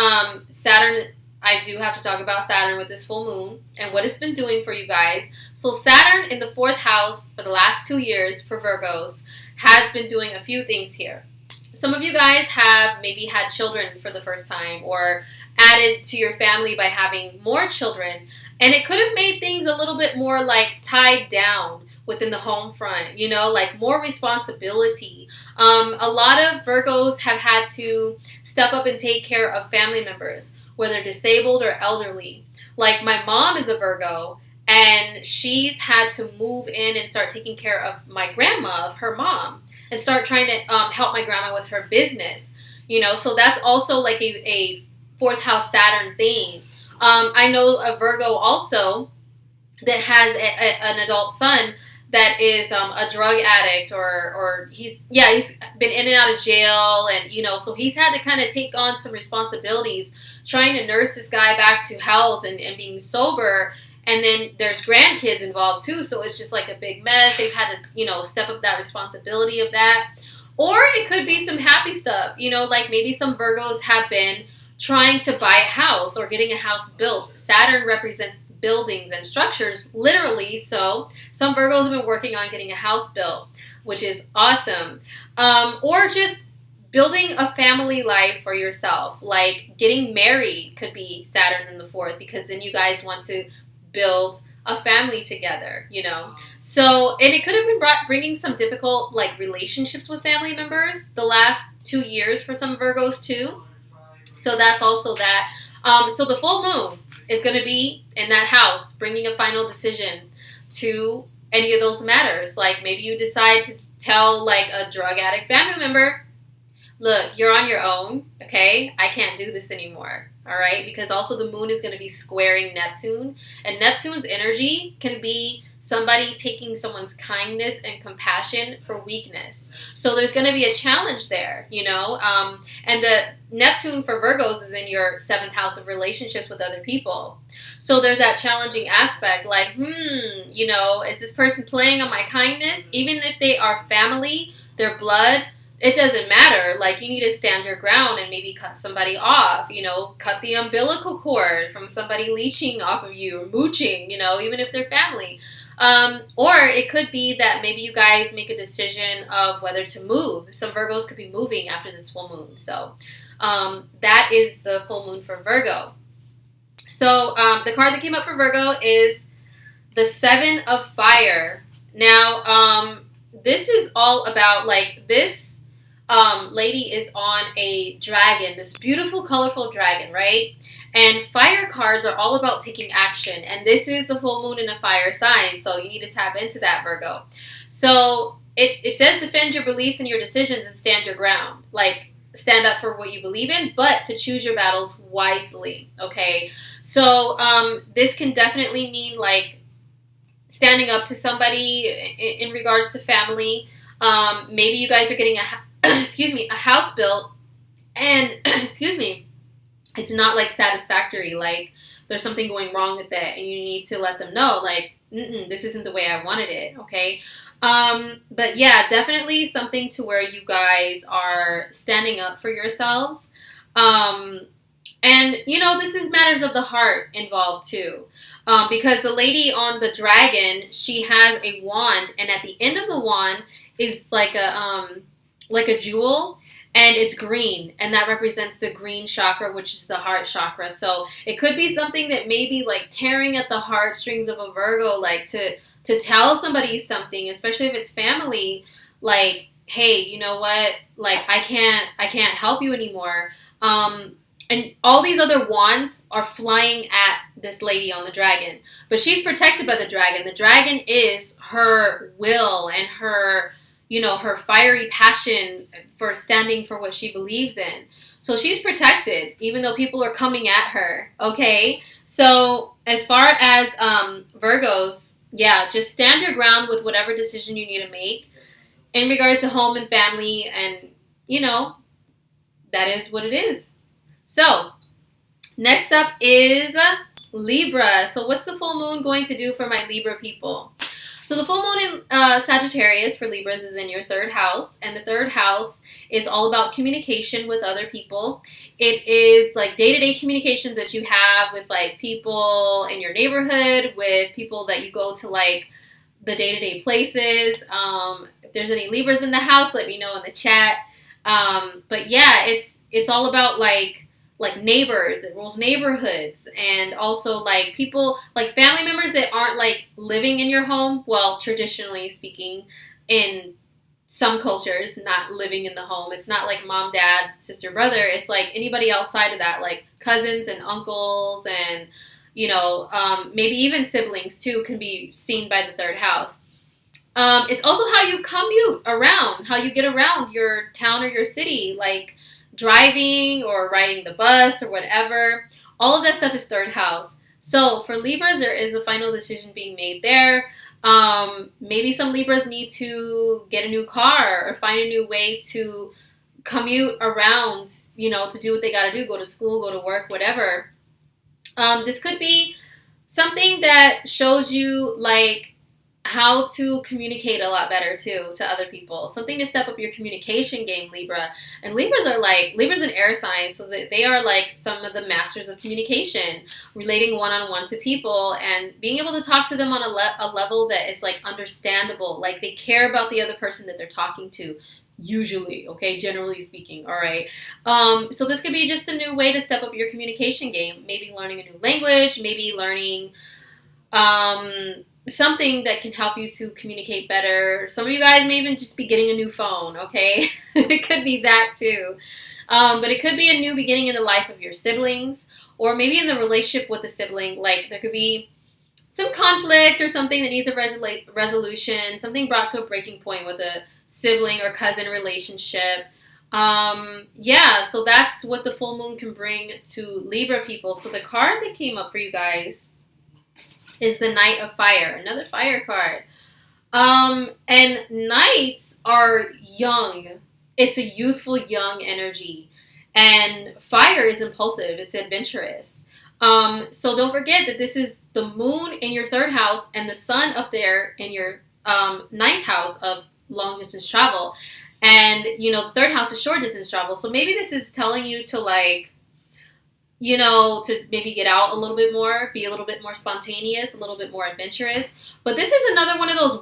Saturn, I do have to talk about Saturn with this full moon and what it's been doing for you guys. So Saturn in the 4th house for the last 2 years for Virgos has been doing a few things here. Some of you guys have maybe had children for the first time or added to your family by having more children. And it could have made things a little bit more like tied down within the home front, like more responsibility. A lot of Virgos have had to step up and take care of family members, whether disabled or elderly. Like my mom is a Virgo, and she's had to move in and start taking care of my grandma, her mom, and start trying to help my grandma with her business, So that's also like a 4th house Saturn thing. I know a Virgo also that has an adult son that is a drug addict, or he's been in and out of jail, and so he's had to kind of take on some responsibilities trying to nurse this guy back to health and being sober. And then there's grandkids involved too, so it's just like a big mess. They've had to, step up that responsibility of that. Or it could be some happy stuff, like maybe some Virgos have been trying to buy a house or getting a house built. Saturn represents buildings and structures, literally. So some Virgos have been working on getting a house built, which is awesome. Or just building a family life for yourself, like getting married could be Saturn in the fourth, because then you guys want to build a family together, So, and it could have been bringing some difficult, like, relationships with family members the last 2 years for some Virgos too. So that's also that. So the full moon is going to be in that house, bringing a final decision to any of those matters. Like maybe you decide to tell like a drug addict family member, look, you're on your own, okay? I can't do this anymore, all right? Because also the moon is going to be squaring Neptune. And Neptune's energy can be somebody taking someone's kindness and compassion for weakness. So there's going to be a challenge there, And the Neptune for Virgos is in your 7th house of relationships with other people. So there's that challenging aspect, like, is this person playing on my kindness? Even if they are family, their blood, it doesn't matter. Like, you need to stand your ground and maybe cut somebody off, cut the umbilical cord from somebody leeching off of you or mooching, even if they're family. Or it could be that maybe you guys make a decision of whether to move. Some Virgos could be moving after this full moon. So that is the full moon for Virgo. So the card that came up for Virgo is the 7 of Fire. Now, this is all about, like, this lady is on a dragon, this beautiful, colorful dragon, right? And fire cards are all about taking action. And this is the full moon in a fire sign, so you need to tap into that, Virgo. So it says defend your beliefs and your decisions and stand your ground. Like, stand up for what you believe in, but to choose your battles wisely, okay? So this can definitely mean, like, standing up to somebody in regards to family. Maybe you guys are getting a house built, and it's not like satisfactory. Like, there's something going wrong with it, and you need to let them know, like, this isn't the way I wanted it, okay? But yeah, definitely something to where you guys are standing up for yourselves. And, this is matters of the heart involved too. Because the lady on the dragon, she has a wand, and at the end of the wand is like a jewel, and it's green, and that represents the green chakra, which is the heart chakra. So it could be something that may be like tearing at the heartstrings of a Virgo, like to tell somebody something, especially if it's family, like, hey, you know what? Like, I can't help you anymore. And all these other wands are flying at this lady on the dragon. But she's protected by the dragon. The dragon is her will and her, her fiery passion for standing for what she believes in. So she's protected, even though people are coming at her, okay? So as far as Virgos, yeah, just stand your ground with whatever decision you need to make in regards to home and family, and, that is what it is. So, next up is Libra. So what's the full moon going to do for my Libra people? So the full moon in Sagittarius for Libras is in your 3rd house. And the 3rd house is all about communication with other people. It is like day-to-day communications that you have with like people in your neighborhood, with people that you go to like the day-to-day places. If there's any Libras in the house, let me know in the chat. But yeah, it's all about like neighbors. It rules neighborhoods, and also like people, like family members that aren't like living in your home. Well, traditionally speaking, in some cultures, not living in the home. It's not like mom, dad, sister, brother. It's like anybody outside of that, like cousins and uncles, and maybe even siblings too can be seen by the 3rd house. It's also how you commute around, how you get around your town or your city, like driving or riding the bus or whatever. All of that stuff is 3rd house. So for Libras, there is a final decision being made there. Maybe some Libras need to get a new car or find a new way to commute around, to do what they got to do, go to school, go to work, whatever. This could be something that shows you like how to communicate a lot better too to other people. Something to step up your communication game, Libra. And Libras an air sign, so that they are like some of the masters of communication, relating one-on-one to people and being able to talk to them on a level that is like understandable. Like they care about the other person that they're talking to. Usually, okay, generally speaking, all right. So this could be just a new way to step up your communication game. Maybe learning a new language, maybe learning something that can help you to communicate better. Some of you guys may even just be getting a new phone, okay? It could be that too. But it could be a new beginning in the life of your siblings, or maybe in the relationship with a sibling. Like there could be some conflict or something that needs a resolution, something brought to a breaking point with a sibling or cousin relationship. Yeah, so that's what the full moon can bring to Libra people. So the card that came up for you guys is the Knight of Fire, another fire card. And knights are young. It's a youthful, young energy. And fire is impulsive. It's adventurous. So don't forget that this is the moon in your third house and the sun up there in your ninth house of long distance travel. And, you know, the third house is short distance travel. So maybe this is telling you to like, you know, to maybe get out a little bit more, be a little bit more spontaneous, a little bit more adventurous. But this is another one of those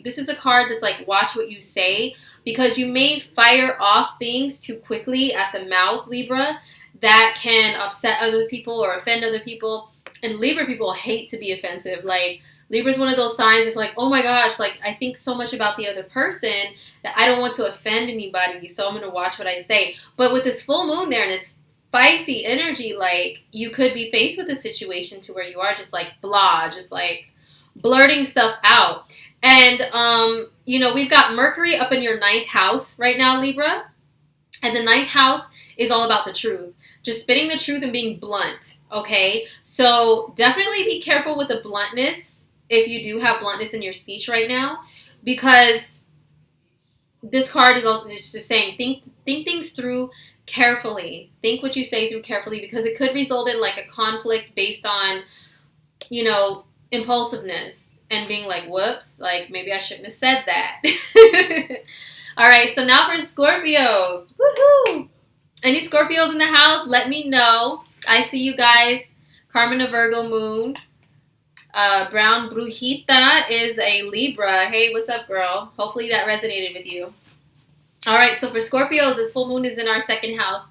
this is a card that's like watch what you say, because you may fire off things too quickly at the mouth, Libra, that can upset other people or offend other people. And Libra people hate to be offensive. Like Libra's one of those signs that's like, oh my gosh, like I think so much about the other person that I don't want to offend anybody, so I'm going to watch what I say. But with this full moon there and this spicy energy, like you could be faced with a situation to where you are just like blah, just like blurting stuff out. And you know, we've got Mercury up in your ninth house right now, Libra, and the ninth house is all about the truth, just spitting the truth and being blunt. Okay, so definitely be careful with the bluntness if you do have bluntness in your speech right now, because this card is also just saying think things through carefully. Think what you say through carefully, because it could result in like a conflict based on, you know, impulsiveness and being like, whoops, like maybe I shouldn't have said that. All right, so now for Scorpios. Woohoo! Any Scorpios in the house? Let me know. I see you guys. Carmen, a Virgo moon. Brown Brujita is a Libra. Hey, what's up, girl? Hopefully that resonated with you. All right, so for Scorpios, this full moon is in our second house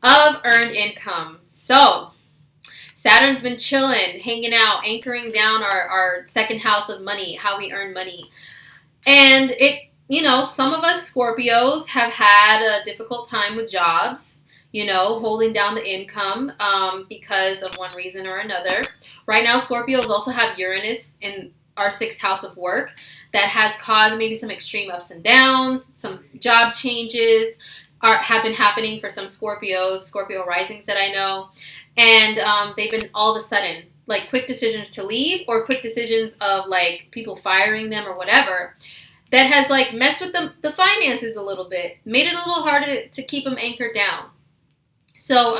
of earned income. So Saturn's been chilling, hanging out, anchoring down our second house of money, how we earn money. And it, you know, some of us Scorpios have had a difficult time with jobs, you know, holding down the income because of one reason or another. Right now, Scorpios also have Uranus in our sixth house of work. That has caused maybe some extreme ups and downs, some job changes have been happening for some Scorpios, Scorpio risings that I know. And they've been all of a sudden, like quick decisions to leave or quick decisions of like people firing them or whatever. That has like messed with the finances a little bit, made it a little harder to keep them anchored down. So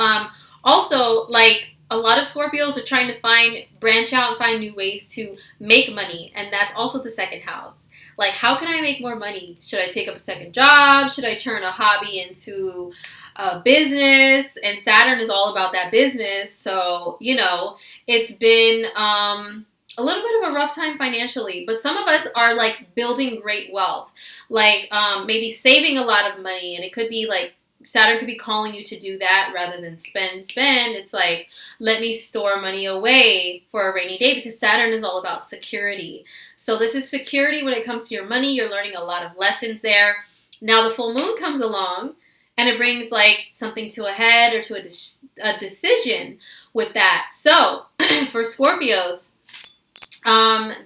also like, a lot of Scorpios are trying to branch out and find new ways to make money. And that's also the second house. Like, how can I make more money? Should I take up a second job? Should I turn a hobby into a business? And Saturn is all about that business. So, you know, it's been a little bit of a rough time financially. But some of us are, like, building great wealth. Like, maybe saving a lot of money. And it could be, like, Saturn could be calling you to do that rather than spend. It's like, let me store money away for a rainy day, because Saturn is all about security. So this is security when it comes to your money. You're learning a lot of lessons there. Now the full moon comes along and it brings like something to a head or to a decision with that. So for Scorpios,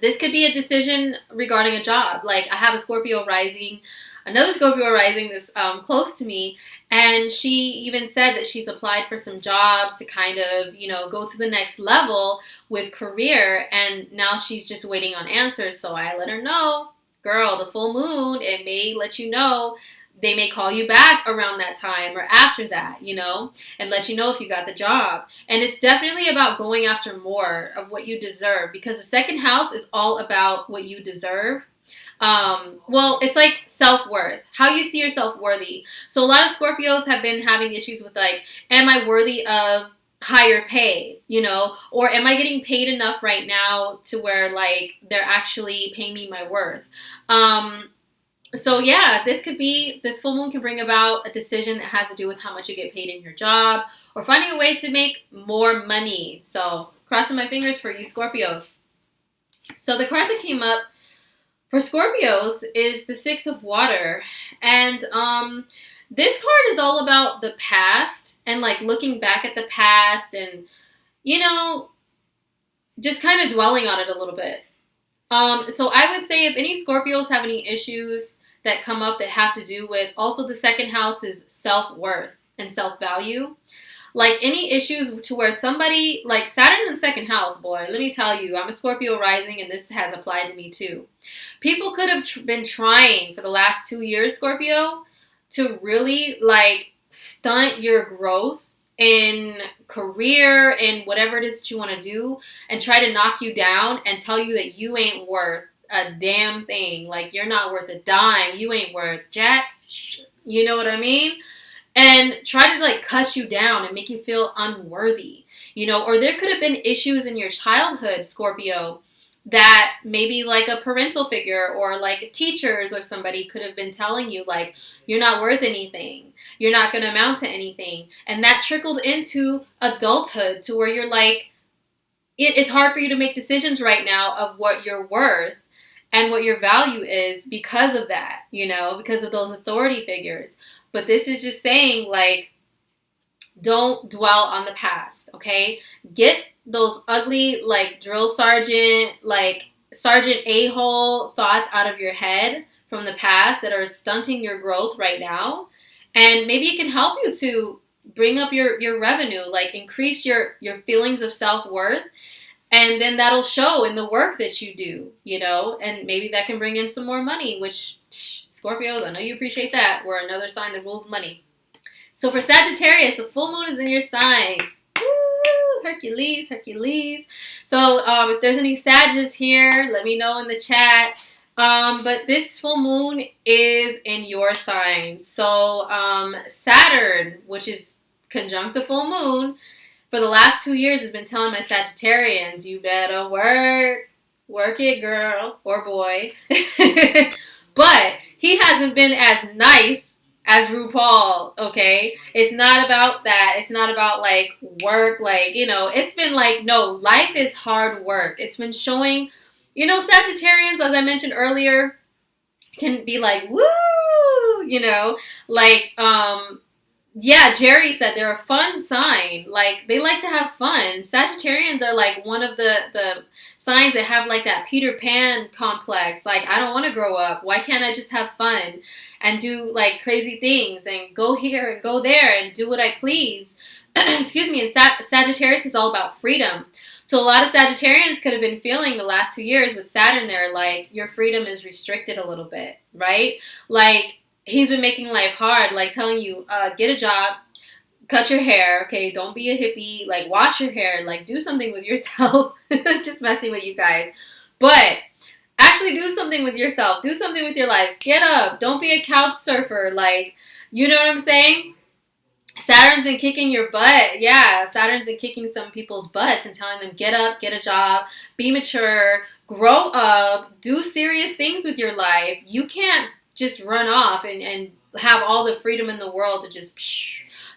this could be a decision regarding a job. Like I have a Scorpio rising, another Scorpio rising that's close to me. And she even said that she's applied for some jobs to kind of, you know, go to the next level with career. And now she's just waiting on answers. So I let her know, girl, the full moon, it may let you know they may call you back around that time or after that, you know, and let you know if you got the job. And it's definitely about going after more of what you deserve, because the second house is all about what you deserve. Well, it's like self-worth, how you see yourself worthy. So a lot of Scorpios have been having issues with like, am I worthy of higher pay, you know, or am I getting paid enough right now to where like they're actually paying me my worth? So yeah, this full moon can bring about a decision that has to do with how much you get paid in your job, or finding a way to make more money. So crossing my fingers for you Scorpios. So the card that came up for Scorpios is the Six of Water. And this card is all about the past and like looking back at the past and, you know, just kind of dwelling on it a little bit. So I would say if any Scorpios have any issues that come up that have to do with, also the second house is self-worth and self-value. Like any issues to where somebody, like Saturn in the second house, boy, let me tell you, I'm a Scorpio rising and this has applied to me too. People could have been trying for the last 2 years, Scorpio, to really like stunt your growth in career and whatever it is that you want to do, and try to knock you down and tell you that you ain't worth a damn thing. Like you're not worth a dime. You ain't worth jack. You know what I mean? And try to like cut you down and make you feel unworthy, you know, or there could have been issues in your childhood, Scorpio, that maybe like a parental figure or like teachers or somebody could have been telling you like, you're not worth anything. You're not going to amount to anything. And that trickled into adulthood to where you're like, it's hard for you to make decisions right now of what you're worth and what your value is because of that, you know, because of those authority figures. But this is just saying, like, don't dwell on the past, okay? Get those ugly, like, drill sergeant, like, Sergeant A-hole thoughts out of your head from the past that are stunting your growth right now. And maybe it can help you to bring up your revenue, like, increase your feelings of self-worth. And then that'll show in the work that you do, you know? And maybe that can bring in some more money, which... Scorpios, I know you appreciate that. We're another sign that rules money. So for Sagittarius, the full moon is in your sign. Woo! Hercules, Hercules. So if there's any Sagittarius here, let me know in the chat. But this full moon is in your sign. So Saturn, which is conjunct the full moon, for the last 2 years has been telling my Sagittarians, you better work. Work it, girl or boy. But he hasn't been as nice as RuPaul, okay? It's not about that. It's not about, like, work, like, you know. It's been like, no, life is hard work. It's been showing, you know, Sagittarians, as I mentioned earlier, can be like, woo, you know. Like, yeah, Jerry said they're a fun sign. Like, they like to have fun. Sagittarians are, like, one of the signs that have, like, that Peter Pan complex. Like, I don't want to grow up. Why can't I just have fun and do, like, crazy things and go here and go there and do what I please? Excuse me. And Sagittarius is all about freedom. So a lot of Sagittarians could have been feeling the last 2 years with Saturn there, like, your freedom is restricted a little bit, right? Like, he's been making life hard, like telling you, get a job, cut your hair, okay? Don't be a hippie. Like, wash your hair. Like, do something with yourself. Just messing with you guys. But actually do something with yourself. Do something with your life. Get up. Don't be a couch surfer. Like, you know what I'm saying? Saturn's been kicking your butt. Yeah, Saturn's been kicking some people's butts and telling them, get up, get a job, be mature, grow up, do serious things with your life. You can't just run off and have all the freedom in the world to just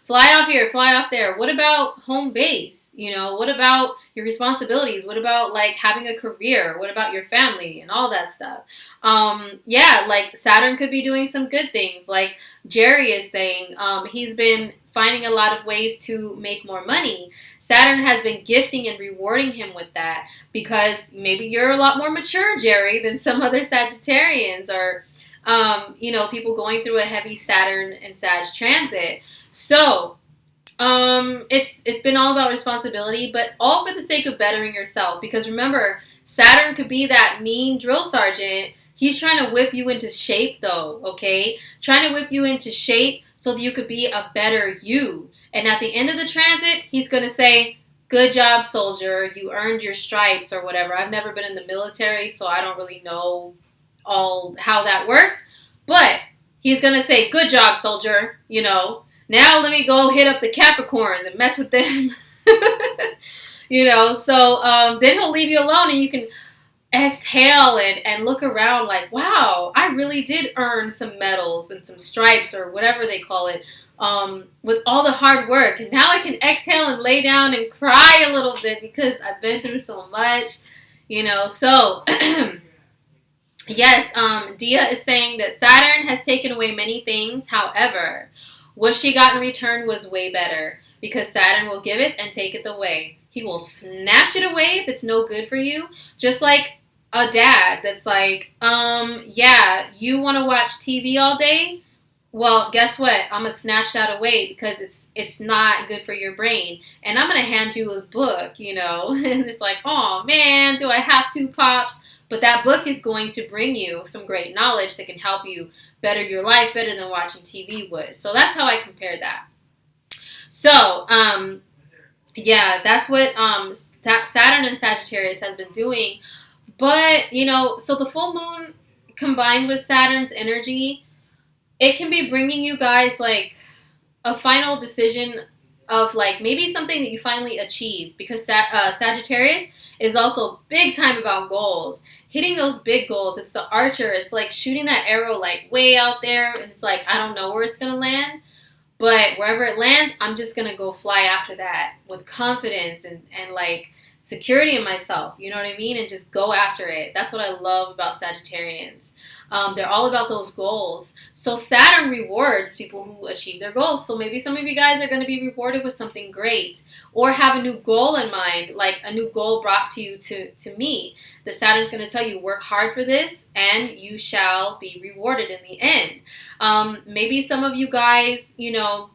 fly off here, fly off there. What about home base? You know, what about your responsibilities? What about, like, having a career? What about your family and all that stuff? Yeah, like, Saturn could be doing some good things. Like Jerry is saying, he's been finding a lot of ways to make more money. Saturn has been gifting and rewarding him with that because maybe you're a lot more mature, Jerry, than some other Sagittarians or, you know, people going through a heavy Saturn and Sag transit. So, it's been all about responsibility, but all for the sake of bettering yourself. Because remember, Saturn could be that mean drill sergeant. He's trying to whip you into shape, though, okay? Trying to whip you into shape so that you could be a better you. And at the end of the transit, he's going to say, good job, soldier. You earned your stripes or whatever. I've never been in the military, so I don't really know all how that works. But he's going to say, good job, soldier. You know, now let me go hit up the Capricorns and mess with them. You know, so then he'll leave you alone and you can exhale and look around like, wow, I really did earn some medals and some stripes or whatever they call it with all the hard work. And now I can exhale and lay down and cry a little bit because I've been through so much, you know. So, yes, Dia is saying that Saturn has taken away many things. However, what she got in return was way better because Saturn will give it and take it away. He will snatch it away if it's no good for you. Just like a dad that's like, yeah, you want to watch TV all day? Well, guess what? I'm going to snatch that away because it's not good for your brain. And I'm going to hand you a book, you know. And it's like, oh, man, do I have two pops? But that book is going to bring you some great knowledge that can help you better your life better than watching TV would. So that's how I compare that. So, yeah, that's what Saturn and Sagittarius has been doing. But, you know, so the full moon combined with Saturn's energy, it can be bringing you guys like a final decision of like maybe something that you finally achieve because Sagittarius is also big time about goals. Hitting those big goals. It's the archer. It's like shooting that arrow like way out there. And it's like, I don't know where it's going to land. But wherever it lands, I'm just going to go fly after that with confidence and like security in myself. You know what I mean? And just go after it. That's what I love about Sagittarians. They're all about those goals. So Saturn rewards people who achieve their goals. So maybe some of you guys are going to be rewarded with something great or have a new goal in mind, like a new goal brought to you to meet. The Saturn's going to tell you, work hard for this and you shall be rewarded in the end. Maybe some of you guys, you know,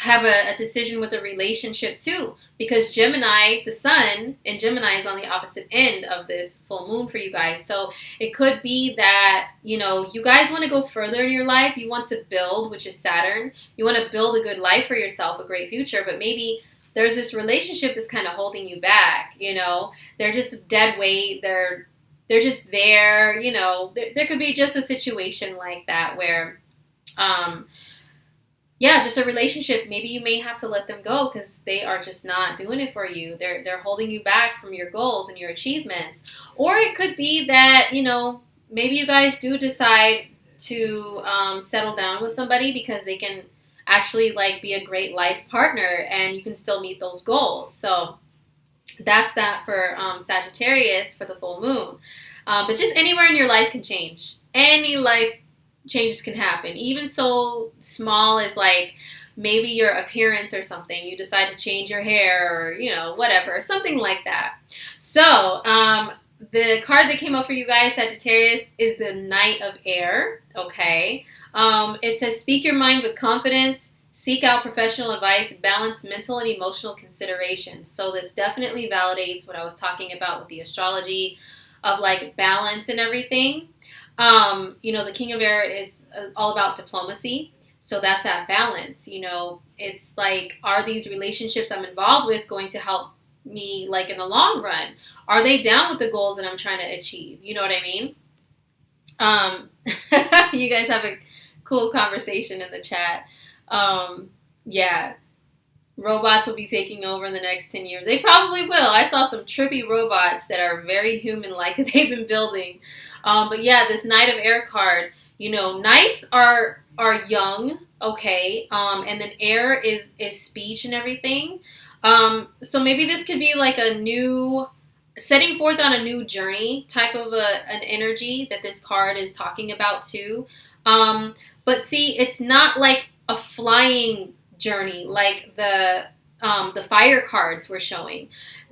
have a decision with a relationship too, because Gemini, the sun in Gemini is on the opposite end of this full moon for you guys. So it could be that, you know, you guys want to go further in your life. You want to build, which is Saturn. You want to build a good life for yourself, a great future, but maybe there's this relationship that's kind of holding you back, you know. They're just dead weight. They're just there, you know. There could be just a situation like that where, yeah, just a relationship. Maybe you may have to let them go because they are just not doing it for you. They're holding you back from your goals and your achievements. Or it could be that, you know, maybe you guys do decide to settle down with somebody because they can actually like be a great life partner and you can still meet those goals. So that's that for Sagittarius for the full moon. But just anywhere in your life can change. Any life changes can happen, even so small as like maybe your appearance or something. You decide to change your hair or, you know, whatever, something like that. So the card that came up for you guys, Sagittarius, is the Knight of Air. Okay. It says, speak your mind with confidence, seek out professional advice, balance mental and emotional considerations. So this definitely validates what I was talking about with the astrology of like balance and everything. You know, the King of Air is all about diplomacy. So that's that balance. You know, it's like, are these relationships I'm involved with going to help me like in the long run? Are they down with the goals that I'm trying to achieve? You know what I mean? You guys have a cool conversation in the chat. Yeah. Robots will be taking over in the next 10 years. They probably will. I saw some trippy robots that are very human-like that they've been building. But yeah, this Knight of Air card, you know, knights are young, okay, and then air is speech and everything. So maybe this could be like a new, setting forth on a new journey type of an energy that this card is talking about too. But see, it's not like a flying journey like the fire cards were showing.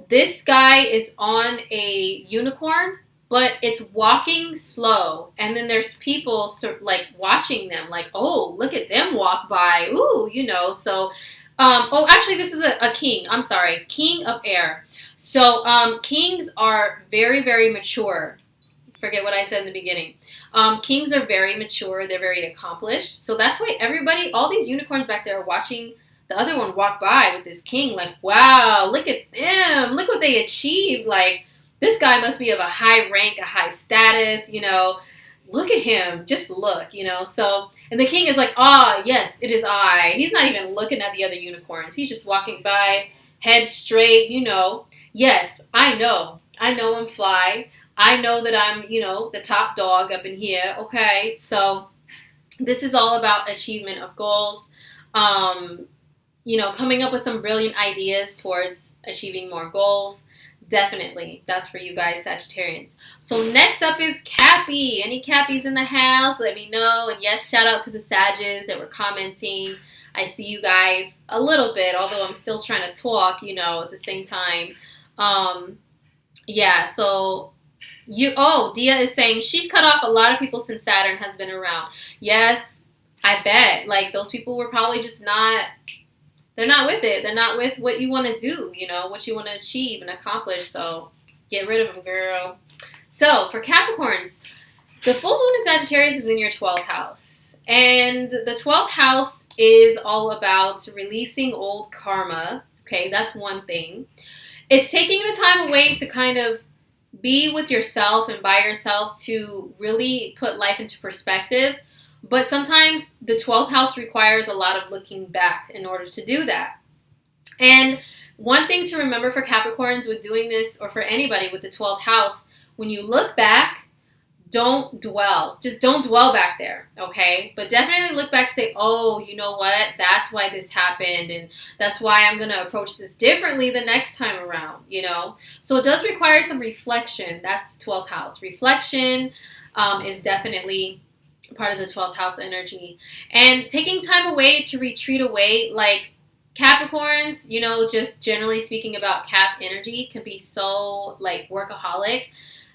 This guy is on a unicorn, but it's walking slow, and then there's people like watching them, like, oh, look at them walk by, ooh, you know. So, oh, actually, this is a king. I'm sorry, King of Air. So, kings are very, very mature. forget what I said in the beginning. Kings are very mature. They're very accomplished. So that's why everybody, all these unicorns back there are watching the other one walk by with this king. Like, wow, look at them. Look what they achieved. Like, this guy must be of a high rank, a high status, you know. Look at him. Just look, you know. So, and the king is like, ah, yes, it is I. He's not even looking at the other unicorns. He's just walking by, head straight, you know. Yes, I know. I know I'm fly. I know that I'm, you know, the top dog up in here. Okay. So this is all about achievement of goals. You know, coming up with some brilliant ideas towards achieving more goals. Definitely. That's for you guys, Sagittarians. So next up is Cappy. Any Cappies in the house? Let me know. And yes, shout out to the Sages that were commenting. I see you guys a little bit, although I'm still trying to talk, you know, at the same time. Yeah, so Dia is saying she's cut off a lot of people since Saturn has been around. Yes, I bet. Like, those people were probably just not, they're not with it. They're not with what you want to do, you know, what you want to achieve and accomplish. So get rid of them, girl. So for Capricorns, the full moon in Sagittarius is in your 12th house. And the 12th house is all about releasing old karma. Okay, that's one thing. It's taking the time away to kind of be with yourself and by yourself to really put life into perspective. But sometimes the 12th house requires a lot of looking back in order to do that. And one thing to remember for Capricorns with doing this, or for anybody with the 12th house, when you look back, don't dwell. Just don't dwell back there, okay? But definitely look back and say, oh, you know what? That's why this happened, and that's why I'm going to approach this differently the next time around, you know? So it does require some reflection. That's the 12th house. Reflection is definitely part of the 12th house energy. And taking time away to retreat away, like Capricorns, you know, just generally speaking about Cap energy, can be so, like, workaholic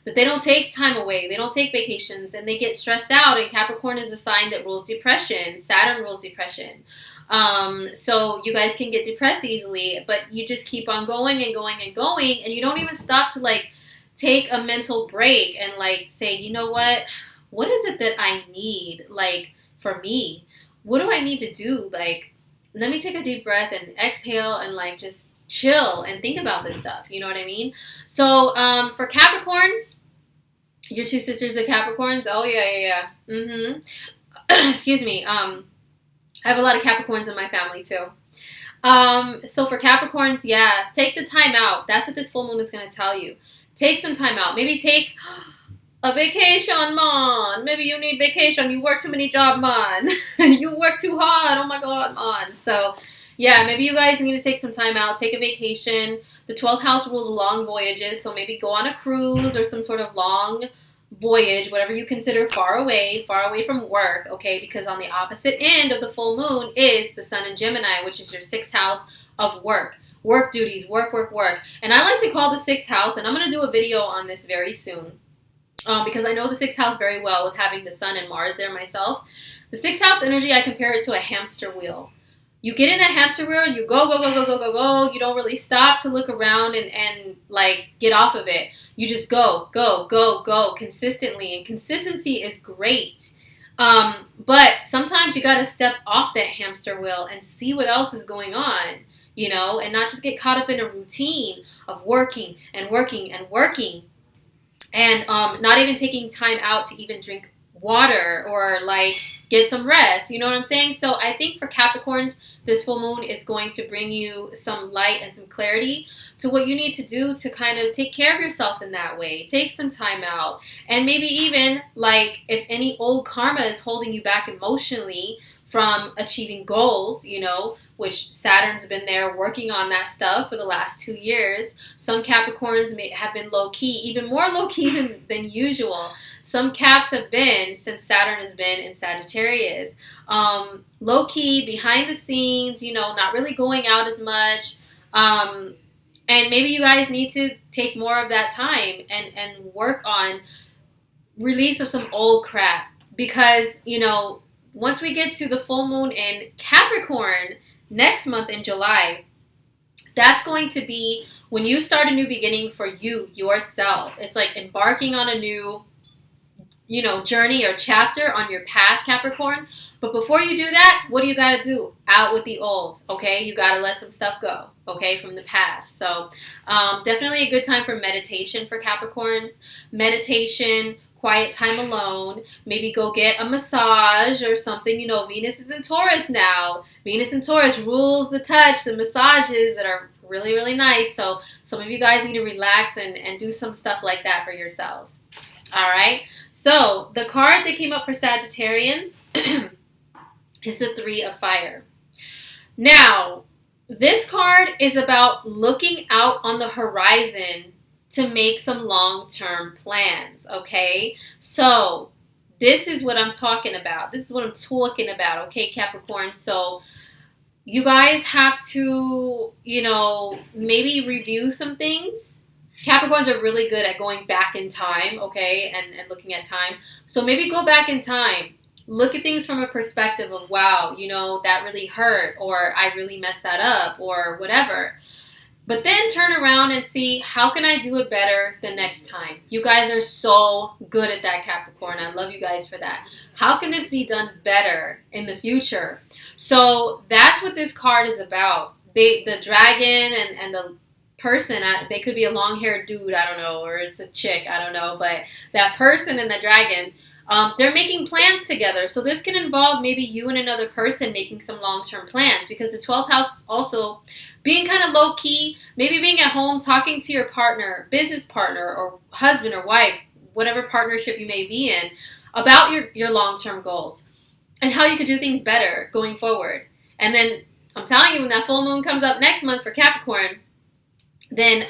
that they don't take time away, they don't take vacations, and they get stressed out. And Capricorn is a sign that rules depression. Saturn rules depression. So you guys can get depressed easily, but you just keep on going and going and going, and you don't even stop to, like, take a mental break and, like, say, you know what is it that I need, like, for me? What do I need to do? Like, let me take a deep breath and exhale and, like, just chill and think about this stuff. You know what I mean? So, for Capricorns, your two sisters are Capricorns. Oh, yeah. Mm-hmm. Excuse me. I have a lot of Capricorns in my family, too. So for Capricorns, yeah, take the time out. That's what this full moon is going to tell you. Take some time out. Maybe take a vacation, man. Maybe you need vacation. You work too many jobs, man. You work too hard. Oh, my God, man. So, yeah, maybe you guys need to take some time out, take a vacation. The 12th house rules long voyages, so maybe go on a cruise or some sort of long voyage, whatever you consider far away from work, okay? Because on the opposite end of the full moon is the sun in Gemini, which is your 6th house of work. Work duties, work. And I like to call the 6th house, and I'm going to do a video on this very soon, because I know the 6th house very well with having the sun and Mars there myself. The 6th house energy, I compare it to a hamster wheel. You get in that hamster wheel, you go. You don't really stop to look around and like, get off of it. You just go consistently. And consistency is great. But sometimes you got to step off that hamster wheel and see what else is going on, you know, and not just get caught up in a routine of working. And not even taking time out to even drink water or, like, get some rest. You know what I'm saying? So I think for Capricorns, this full moon is going to bring you some light and some clarity to what you need to do to kind of take care of yourself in that way. Take some time out. And maybe even, like, if any old karma is holding you back emotionally from achieving goals, you know, which Saturn's been there working on that stuff for the last 2 years. Some Capricorns may have been low-key, even more low-key than usual. Some Caps have been, since Saturn has been in Sagittarius, low-key, behind the scenes, you know, not really going out as much. And maybe you guys need to take more of that time and work on release of some old crap. Because, you know, once we get to the full moon in Capricorn next month in July, that's going to be when you start a new beginning for you, yourself. It's like embarking on a new journey or chapter on your path, Capricorn. But before you do that, what do you got to do? Out with the old, okay? You got to let some stuff go, okay, from the past. So definitely a good time for meditation for Capricorns. Meditation, quiet time alone. Maybe go get a massage or something. Venus is in Taurus now. Venus in Taurus rules the touch, the massages that are really, really nice. So some of you guys need to relax and do some stuff like that for yourselves. All right? So the card that came up for Sagittarians is the Three of Fire. Now, this card is about looking out on the horizon to make some long-term plans, okay? So, this is what I'm talking about. This is what I'm talking about, okay, Capricorn? So, you guys have to, maybe review some things. Capricorns are really good at going back in time, okay, and looking at time. So, maybe go back in time. Look at things from a perspective of, wow, that really hurt, or I really messed that up, or whatever. But then turn around and see, how can I do it better the next time? You guys are so good at that, Capricorn. I love you guys for that. How can this be done better in the future? So that's what this card is about. The dragon and the person, they could be a long-haired dude, I don't know, or it's a chick, I don't know. But that person and the dragon, they're making plans together. So this can involve maybe you and another person making some long-term plans, because the 12th house is also being kind of low-key, maybe being at home, talking to your partner, business partner, or husband or wife, whatever partnership you may be in, about your long-term goals and how you could do things better going forward. And then I'm telling you, when that full moon comes up next month for Capricorn, then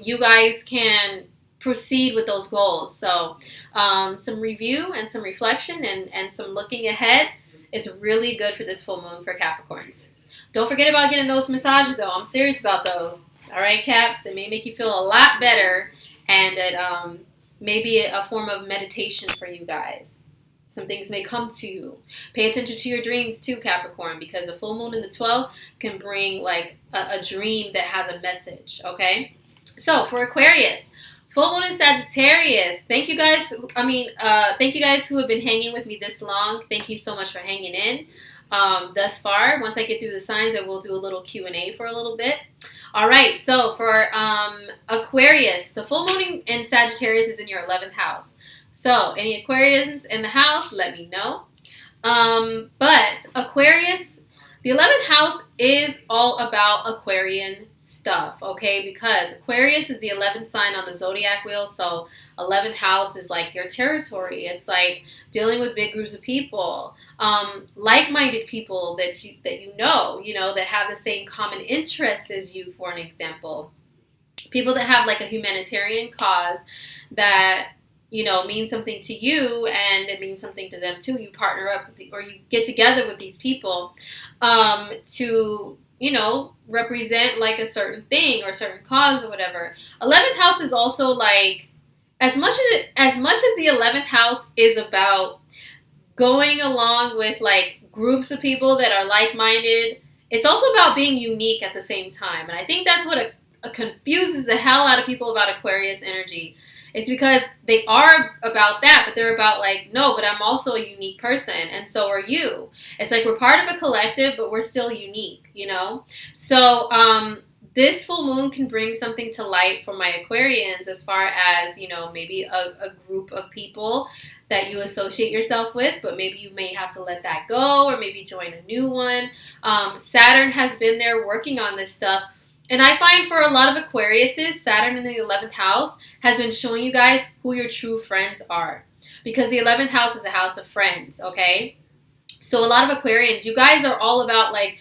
you guys can proceed with those goals. So some review and some reflection and some looking ahead is really good for this full moon for Capricorns. Don't forget about getting those massages, though. I'm serious about those. All right, Caps? It may make you feel a lot better, and it may be a form of meditation for you guys. Some things may come to you. Pay attention to your dreams, too, Capricorn, because a full moon in the 12th can bring, like, a dream that has a message, okay? So, for Aquarius, full moon in Sagittarius. Thank you guys. Thank you guys who have been hanging with me this long. Thank you so much for hanging in thus far. Once I get through the signs, I will do a little Q&A for a little bit. All right, so for Aquarius, the full moon in Sagittarius is in your 11th house. So any Aquarians in the house, let me know. But Aquarius, the 11th house is all about Aquarian stuff, okay? Because Aquarius is the 11th sign on the zodiac wheel, so 11th house is like your territory. It's like dealing with big groups of people, like-minded people that you know, that have the same common interests as you, for an example. People that have like a humanitarian cause that, means something to you and it means something to them too. You partner up or you get together with these people to, represent like a certain thing or a certain cause or whatever. 11th house is also like, as much as the 11th house is about going along with like groups of people that are like-minded, it's also about being unique at the same time. And I think that's what confuses the hell out of people about Aquarius energy. It's because they are about that, but they're about like, no, but I'm also a unique person, and so are you. It's like we're part of a collective, but we're still unique, So this full moon can bring something to light for my Aquarians as far as, maybe a group of people that you associate yourself with, but maybe you may have to let that go or maybe join a new one. Saturn has been there working on this stuff. And I find for a lot of Aquariuses, Saturn in the 11th house has been showing you guys who your true friends are. Because the 11th house is a house of friends, okay? So a lot of Aquarians, you guys are all about like,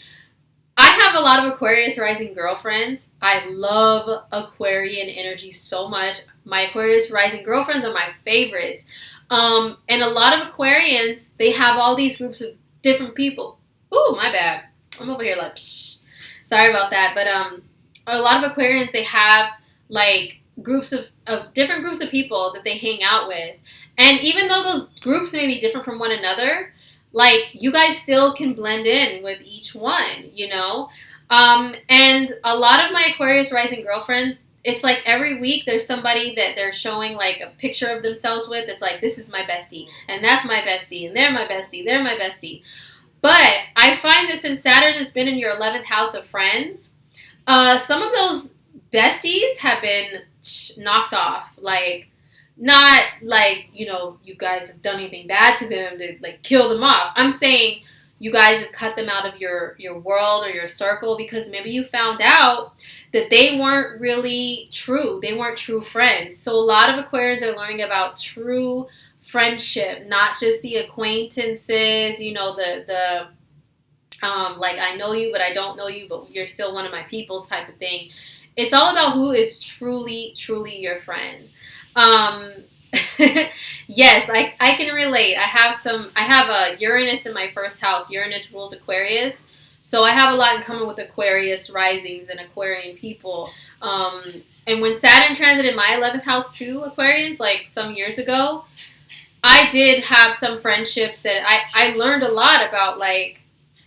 I have a lot of Aquarius rising girlfriends. I love Aquarian energy so much. My Aquarius rising girlfriends are my favorites. And a lot of Aquarians, they have all these groups of different people. Ooh, my bad. I'm over here like, psh. Sorry about that. But a lot of Aquarians, they have like groups of different groups of people that they hang out with. And even though those groups may be different from one another, like you guys still can blend in with each one, And a lot of my Aquarius rising girlfriends, it's like every week there's somebody that they're showing like a picture of themselves with. It's like, this is my bestie, and that's my bestie, and they're my bestie, they're my bestie. But I find that since Saturn has been in your 11th house of friends, some of those besties have been knocked off. Like, not like, you know, you guys have done anything bad to them to like kill them off. I'm saying you guys have cut them out of your world or your circle because maybe you found out that they weren't really true. They weren't true friends. So a lot of Aquarians are learning about true friendship, not just the acquaintances, you know, the like, I know you, but I don't know you, but you're still one of my peoples type of thing. It's all about who is truly, truly your friend. Yes, I can relate. I have a Uranus in my first house. Uranus rules Aquarius. So I have a lot in common with Aquarius risings and Aquarian people. And when Saturn transited my 11th house too, Aquarians, like some years ago, I did have some friendships that I learned a lot about, like,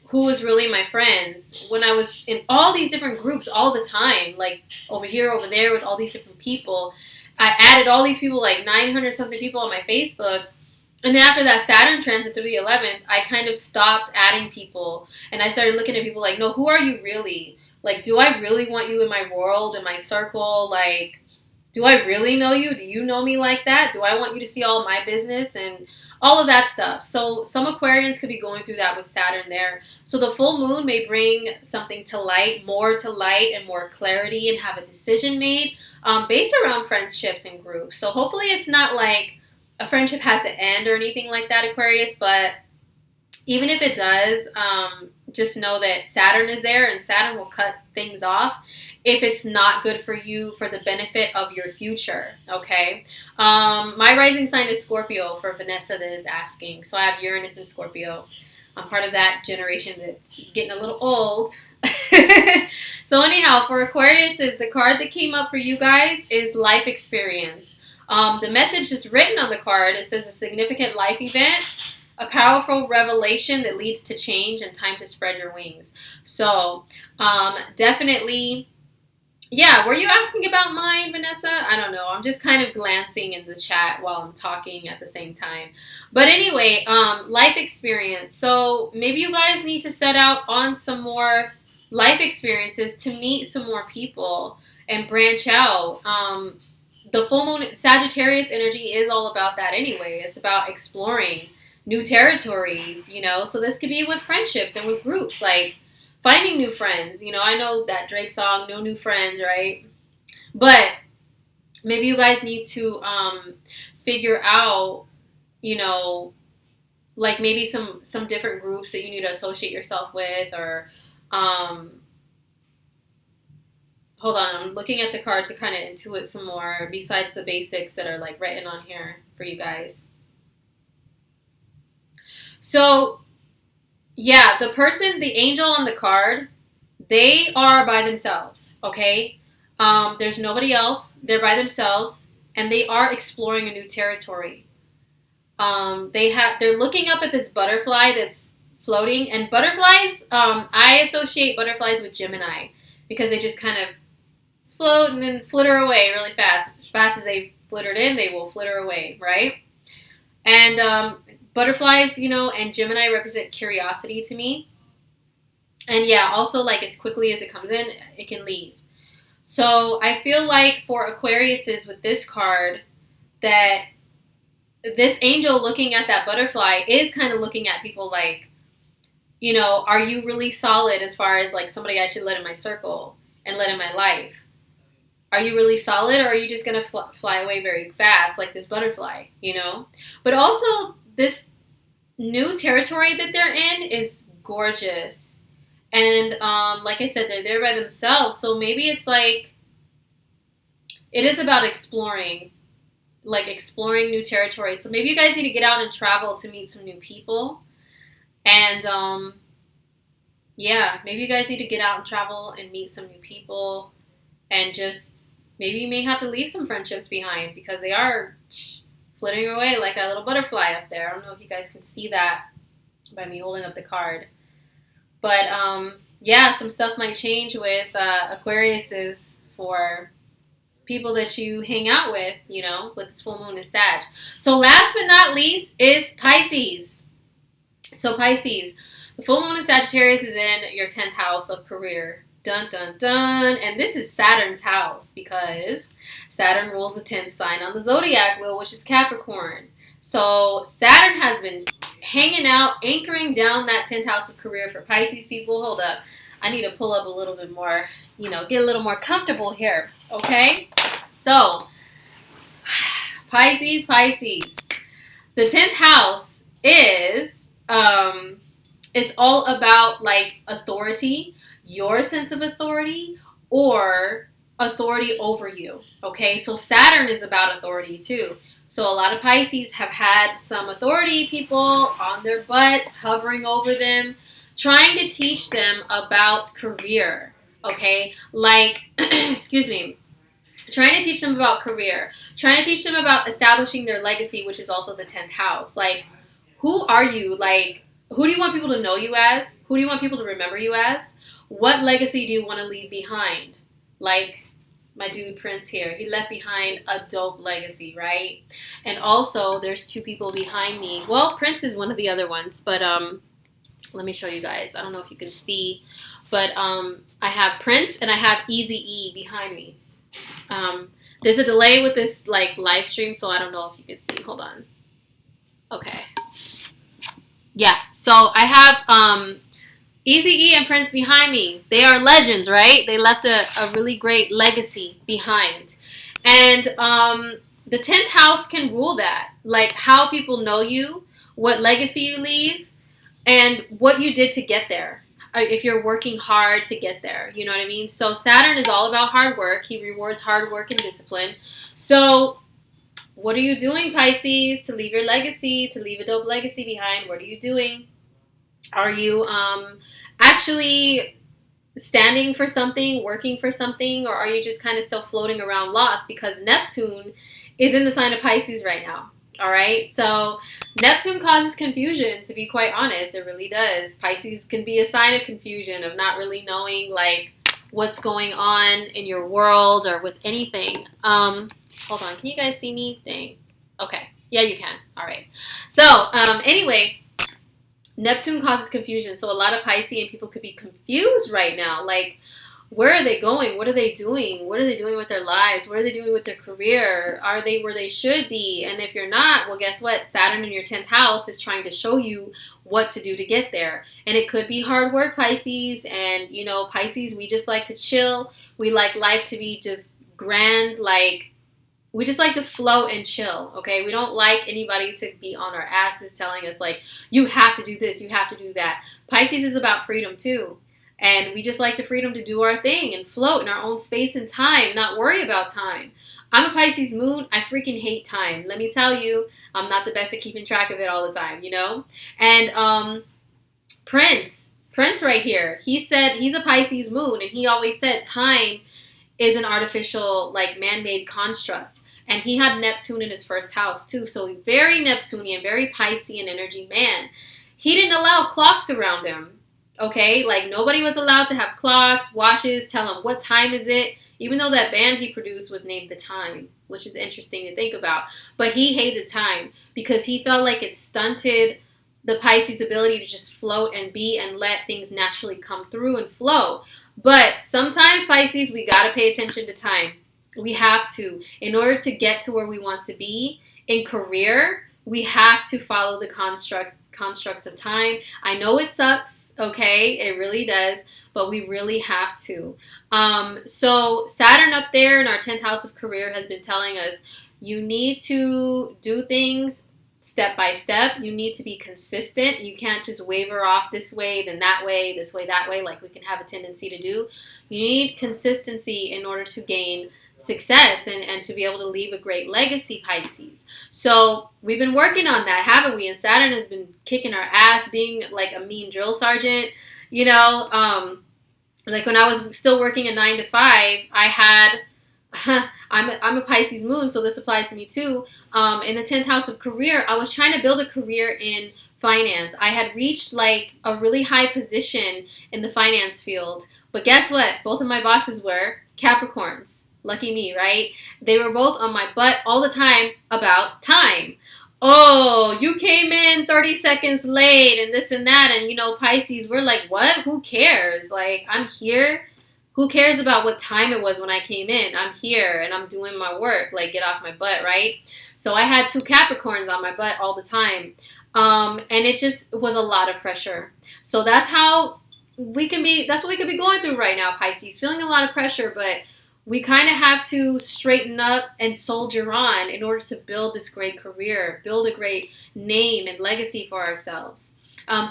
who was really my friends when I was in all these different groups all the time, like over here, over there with all these different people. I added all these people, like 900 something people on my Facebook. And then after that Saturn transit through the 11th, I kind of stopped adding people. And I started looking at people like, no, who are you really? Like, do I really want you in my world, in my circle? Like, do I really know you? Do you know me like that? Do I want you to see all of my business and all of that stuff? So some Aquarians could be going through that with Saturn there. So the full moon may bring something to light and more clarity, and have a decision made based around friendships and groups. So hopefully it's not like a friendship has to end or anything like that, Aquarius. But even if it does, just know that Saturn is there, and Saturn will cut things off if it's not good for you, for the benefit of your future, okay? My rising sign is Scorpio, for Vanessa that is asking. So I have Uranus in Scorpio. I'm part of that generation that's getting a little old. So anyhow, for Aquarius, the card that came up for you guys is life experience. The message is written on the card. It says a significant life event, a powerful revelation that leads to change, and time to spread your wings. So definitely... Yeah, were you asking about mine, Vanessa? I don't know. I'm just kind of glancing in the chat while I'm talking at the same time. But anyway, life experience. So maybe you guys need to set out on some more life experiences to meet some more people and branch out. The full moon Sagittarius energy is all about that anyway. It's about exploring new territories, you know. So this could be with friendships and with groups, like finding new friends. You know, I know that Drake song, No New Friends, right? But maybe you guys need to figure out, you know, like maybe some different groups that you need to associate yourself with, or hold on, I'm looking at the card to kind of intuit some more besides the basics that are like written on here for you guys. So yeah, the angel on the card, they are by themselves, okay? There's nobody else. They're by themselves, and they are exploring a new territory. They're looking up at this butterfly that's floating, and butterflies, I associate butterflies with Gemini because they just kind of float and then flitter away really fast. As fast as they flittered in, they will flitter away, right? And butterflies, you know, and Gemini represent curiosity to me. And yeah, also like as quickly as it comes in, it can leave. So I feel like for Aquariuses with this card, that this angel looking at that butterfly is kind of looking at people like, you know, are you really solid as far as like somebody I should let in my circle and let in my life? Are you really solid, or are you just going to fly away very fast like this butterfly, you know? But also, this new territory that they're in is gorgeous. And like I said, they're there by themselves. So maybe it's like, it is about exploring new territory. So maybe you guys need to get out and travel to meet some new people. And yeah, maybe you guys need to get out and travel and meet some new people. And just, maybe you may have to leave some friendships behind because they are flitting away like that little butterfly up there. I don't know if you guys can see that by me holding up the card. But yeah, some stuff might change with Aquariuses for people that you hang out with, you know, with this full moon in Sag. So last but not least is Pisces. So Pisces, the full moon in Sagittarius is in your 10th house of career. Dun, dun, dun. And this is Saturn's house because Saturn rules the 10th sign on the zodiac wheel, which is Capricorn. So Saturn has been hanging out, anchoring down that 10th house of career for Pisces people. Hold up. I need to pull up a little bit more, you know, get a little more comfortable here. Okay? So, Pisces. The 10th house is, it's all about like authority, your sense of authority, or authority over you. Okay? So Saturn is about authority too. So a lot of Pisces have had some authority people on their butts, hovering over them, trying to teach them about career, okay? Like, excuse me, trying to teach them about career, trying to teach them about establishing their legacy, which is also the 10th house. Like, who are you? Like, who do you want people to know you as? Who do you want people to remember you as? What legacy do you want to leave behind? Like, my dude Prince here, he left behind a dope legacy, right? And also, there's two people behind me. Well, Prince is one of the other ones, but let me show you guys. I don't know if you can see, but I have Prince and I have Eazy-E behind me. There's a delay with this like live stream, so I don't know if you can see. Hold on. Okay. Yeah, so I have Eazy-E and Prince behind me. They are legends, right? They left a really great legacy behind. And the 10th house can rule that. Like how people know you, what legacy you leave, and what you did to get there. If you're working hard to get there, you know what I mean? So Saturn is all about hard work. He rewards hard work and discipline. So what are you doing, Pisces, to leave your legacy, to leave a dope legacy behind? What are you doing? Are you actually standing for something, working for something, or are you just kind of still floating around lost? Because Neptune is in the sign of Pisces right now. All right? So Neptune causes confusion, to be quite honest. It really does. Pisces can be a sign of confusion, of not really knowing, like, what's going on in your world or with anything. Hold on. Can you guys see me? Dang. Okay. Yeah, you can. All right. So, anyway, Neptune causes confusion. So a lot of Piscean people could be confused right now. Like, where are they going? What are they doing? What are they doing with their lives? What are they doing with their career? Are they where they should be? And if you're not, well, guess what? Saturn in your 10th house is trying to show you what to do to get there. And it could be hard work, Pisces. And, you know, Pisces, we just like to chill. We like life to be just grand. Like, we just like to float and chill, okay? We don't like anybody to be on our asses telling us, like, you have to do this, you have to do that. Pisces is about freedom, too. And we just like the freedom to do our thing and float in our own space and time, not worry about time. I'm a Pisces moon. I freaking hate time. Let me tell you, I'm not the best at keeping track of it all the time, you know? And Prince right here, he said he's a Pisces moon, and he always said time is an artificial, like, man-made construct. And he had Neptune in his first house, too. So very Neptunian, very Piscean energy man. He didn't allow clocks around him. Okay, like nobody was allowed to have clocks, watches, tell him what time is it, even though that band he produced was named The Time, which is interesting to think about. But he hated time because he felt like it stunted the Pisces' ability to just float and be and let things naturally come through and flow. But sometimes, Pisces, we got to pay attention to time. We have to. In order to get to where we want to be in career, we have to follow the constructs of time. I know it sucks, okay? It really does, but we really have to. So Saturn up there in our 10th house of career has been telling us you need to do things step by step. You need to be consistent. You can't just waver off this way, then that way, this way, that way, like we can have a tendency to do. You need consistency in order to gain success and to be able to leave a great legacy, Pisces. So we've been working on that, haven't we? And Saturn has been kicking our ass, being like a mean drill sergeant, you know. Like when I was still working a 9 to 5, I had I'm a Pisces moon, so this applies to me too. In the 10th house of career, I was trying to build a career in finance. I had reached like a really high position in the finance field, but guess what? Both of my bosses were Capricorns. Lucky me, right? They were both on my butt all the time about time. Oh, you came in 30 seconds late and this and that. And, Pisces, we're like, what? Who cares? Like, I'm here. Who cares about what time it was when I came in? I'm here and I'm doing my work. Like, get off my butt, right? So I had 2 Capricorns on my butt all the time. And it just was a lot of pressure. So that's what we can be going through right now, Pisces. Feeling a lot of pressure, but we kind of have to straighten up and soldier on in order to build this great career, build a great name and legacy for ourselves.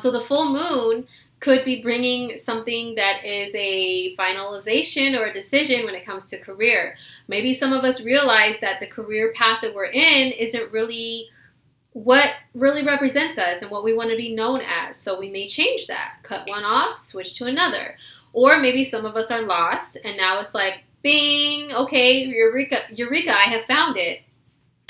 So the full moon could be bringing something that is a finalization or a decision when it comes to career. Maybe some of us realize that the career path that we're in isn't really what really represents us and what we want to be known as. So we may change that, cut one off, switch to another. Or maybe some of us are lost and now it's like, bing, okay, eureka, I have found it.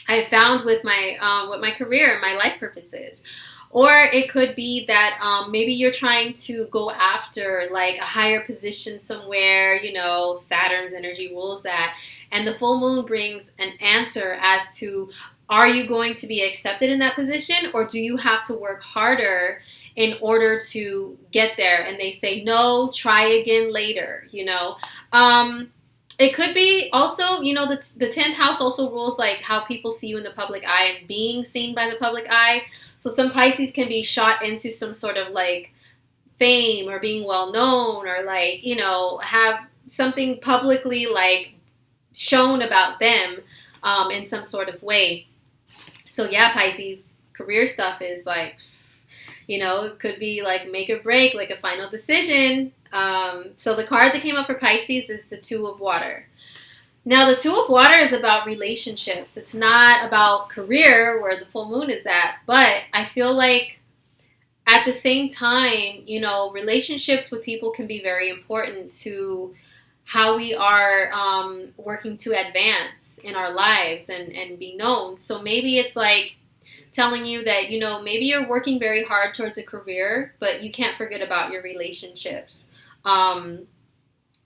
I have found with my career and my life purposes. Or it could be that maybe you're trying to go after like a higher position somewhere, Saturn's energy rules that. And the full moon brings an answer as to, are you going to be accepted in that position or do you have to work harder in order to get there? And they say, no, try again later, It could be also, the 10th house also rules like how people see you in the public eye and being seen by the public eye. So some Pisces can be shot into some sort of like fame or being well known or like, have something publicly like shown about them in some sort of way. So yeah, Pisces, career stuff is like, it could be like make or break, like a final decision. So the card that came up for Pisces is the 2 of Water. Now, the 2 of Water is about relationships. It's not about career where the full moon is at. But I feel like at the same time, relationships with people can be very important to how we are working to advance in our lives and be known. So maybe it's like telling you that, maybe you're working very hard towards a career, but you can't forget about your relationships.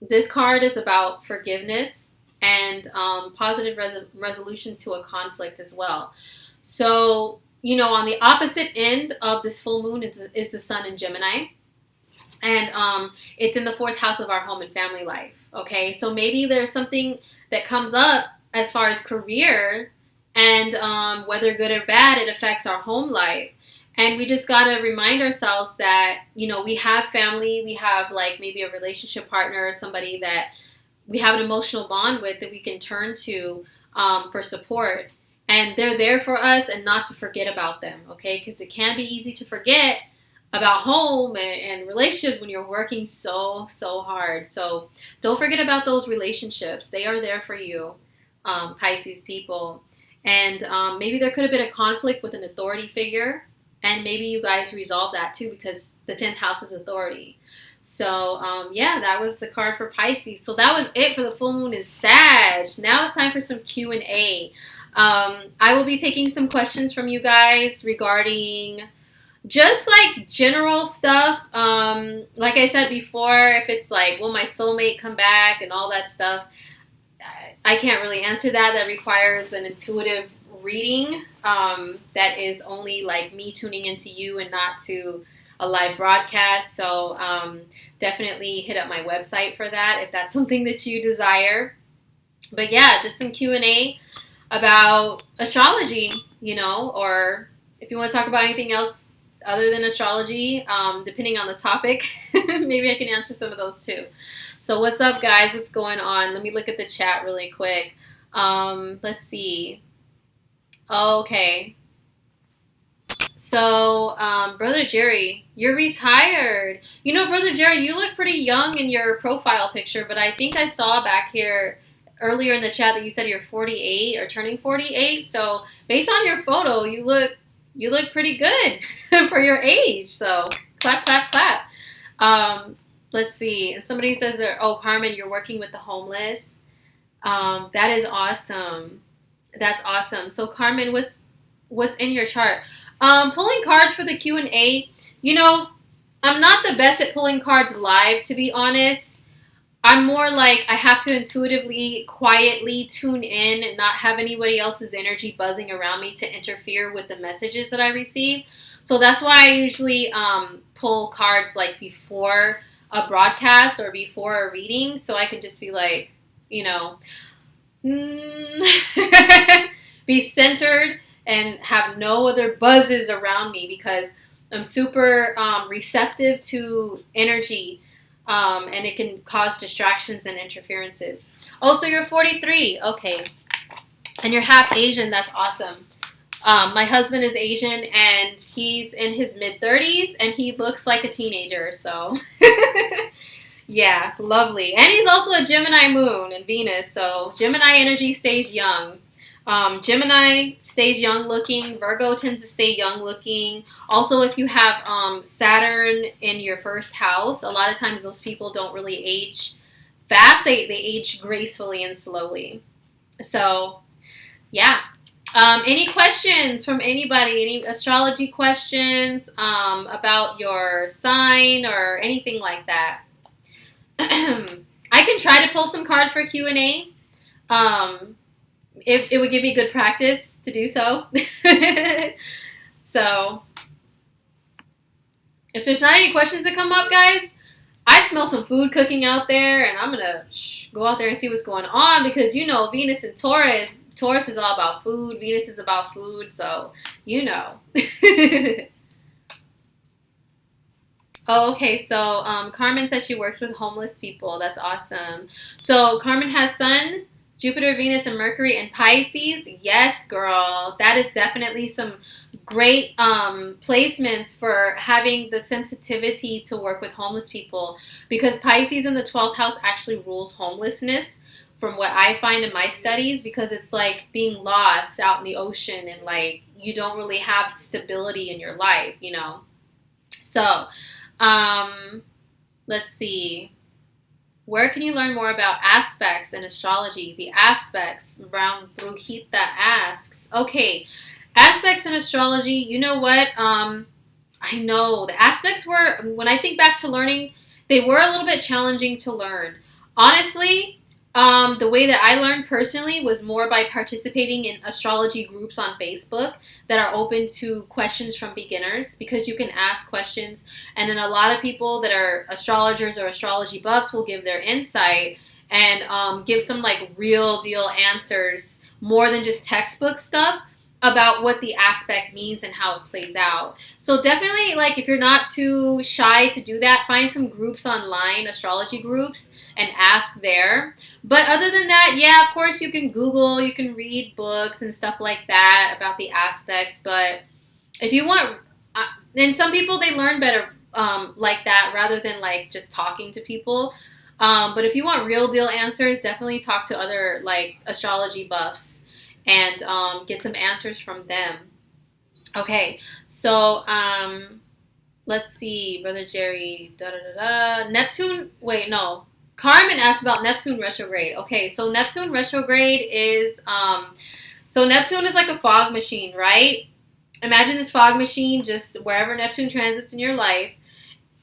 This card is about forgiveness and positive resolution to a conflict as well. So, on the opposite end of this full moon is the sun in Gemini. And it's in the 4th house of our home and family life. Okay, so maybe there's something that comes up as far as career and whether good or bad, it affects our home life. And we just got to remind ourselves that, we have family, we have like maybe a relationship partner, somebody that we have an emotional bond with that we can turn to for support. And they're there for us and not to forget about them, okay? Because it can be easy to forget about home and relationships when you're working so hard. So don't forget about those relationships. They are there for you, Pisces people. And maybe there could have been a conflict with an authority figure. And maybe you guys resolve that too because the 10th house is authority. So, that was the card for Pisces. So that was it for the full moon in Sag. Now it's time for some Q&A. I will be taking some questions from you guys regarding just like general stuff. Like I said before, if it's like, will my soulmate come back and all that stuff, I can't really answer that. That requires an intuitive reading that is only like me tuning into you and not to a live broadcast. So definitely hit up my website for that if that's something that you desire. But yeah, just some Q&A about astrology, or if you want to talk about anything else other than astrology, depending on the topic, maybe I can answer some of those too. So what's up, guys? What's going on? Let me look at the chat really quick. Let's see. Okay. So, Brother Jerry, you're retired. Brother Jerry, you look pretty young in your profile picture, but I think I saw back here earlier in the chat that you said you're 48 or turning 48. So, based on your photo, you look pretty good for your age. So, clap, clap, clap. Let's see. And somebody says that, Carmen, you're working with the homeless. That is awesome. That's awesome. So, Carmen, what's in your chart? Pulling cards for the Q&A, I'm not the best at pulling cards live, to be honest. I'm more like I have to intuitively, quietly tune in and not have anybody else's energy buzzing around me to interfere with the messages that I receive. So that's why I usually pull cards like before a broadcast or before a reading, so I can just be like, you know, be centered and have no other buzzes around me, because I'm super receptive to energy, and it can cause distractions and interferences. Also, you're 43. Okay. And you're half Asian. That's awesome. My husband is Asian, and he's in his mid-30s, and he looks like a teenager. So, yeah, lovely. And he's also a Gemini moon and Venus, so Gemini energy stays young. Gemini stays young looking. Virgo tends to stay young looking. Also, if you have Saturn in your first house, a lot of times those people don't really age fast. They age gracefully and slowly. So, yeah. Any questions from anybody? Any astrology questions about your sign or anything like that? I can try to pull some cards for Q&A. It would give me good practice to do so. So, if there's not any questions that come up, guys, I smell some food cooking out there, and I'm going to go out there and see what's going on, because, you know, Venus and Taurus. Taurus is all about food. Venus is about food, so, you know. Oh, okay, so Carmen says she works with homeless people. That's awesome. So Carmen has Sun, Jupiter, Venus, and Mercury in Pisces. Yes, girl. That is definitely some great placements for having the sensitivity to work with homeless people, because Pisces in the 12th house actually rules homelessness, from what I find in my studies, because it's like being lost out in the ocean, and like you don't really have stability in your life, you know. So, let's see. Where can you learn more about aspects in astrology? The aspects, Brown Brujita asks. Okay, aspects in astrology, you know what? I know the aspects were, when I think back to learning, they were a little bit challenging to learn. Honestly, the way that I learned personally was more by participating in astrology groups on Facebook that are open to questions from beginners, because you can ask questions, and then a lot of people that are astrologers or astrology buffs will give their insight and give some like real deal answers, more than just textbook stuff, about what the aspect means and how it plays out. So definitely, like, if you're not too shy to do that, find some groups online, astrology groups, and ask there. But other than that, yeah, of course you can Google, you can read books and stuff like that about the aspects. But if you want, and some people, they learn better like that, rather than like just talking to people. But if you want real deal answers, definitely talk to other like astrology buffs and get some answers from them. Okay, so let's see, Brother Jerry, Neptune, wait, no. Carmen asked about Neptune retrograde. Okay, so Neptune retrograde is, so Neptune is like a fog machine, right? Imagine this fog machine, just wherever Neptune transits in your life.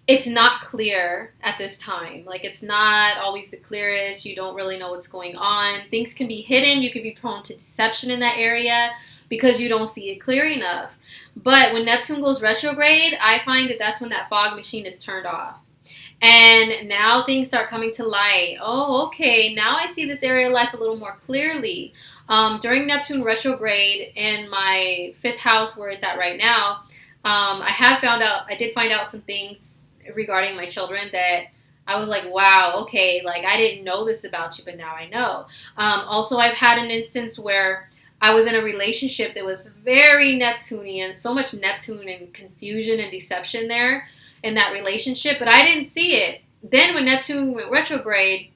It's not clear at this time. Like, it's not always the clearest. You don't really know what's going on. Things can be hidden. You could be prone to deception in that area because you don't see it clear enough. But when Neptune goes retrograde, I find that that's when that fog machine is turned off. And now things start coming to light. Oh, okay. Now I see this area of life a little more clearly. During Neptune retrograde in my 5th house, where it's at right now, I did find out some things regarding my children that I was like, wow, okay, like I didn't know this about you, but now I know. Also, I've had an instance where I was in a relationship that was very Neptunian, so much Neptune and confusion and deception there in that relationship, but I didn't see it. Then when Neptune went retrograde,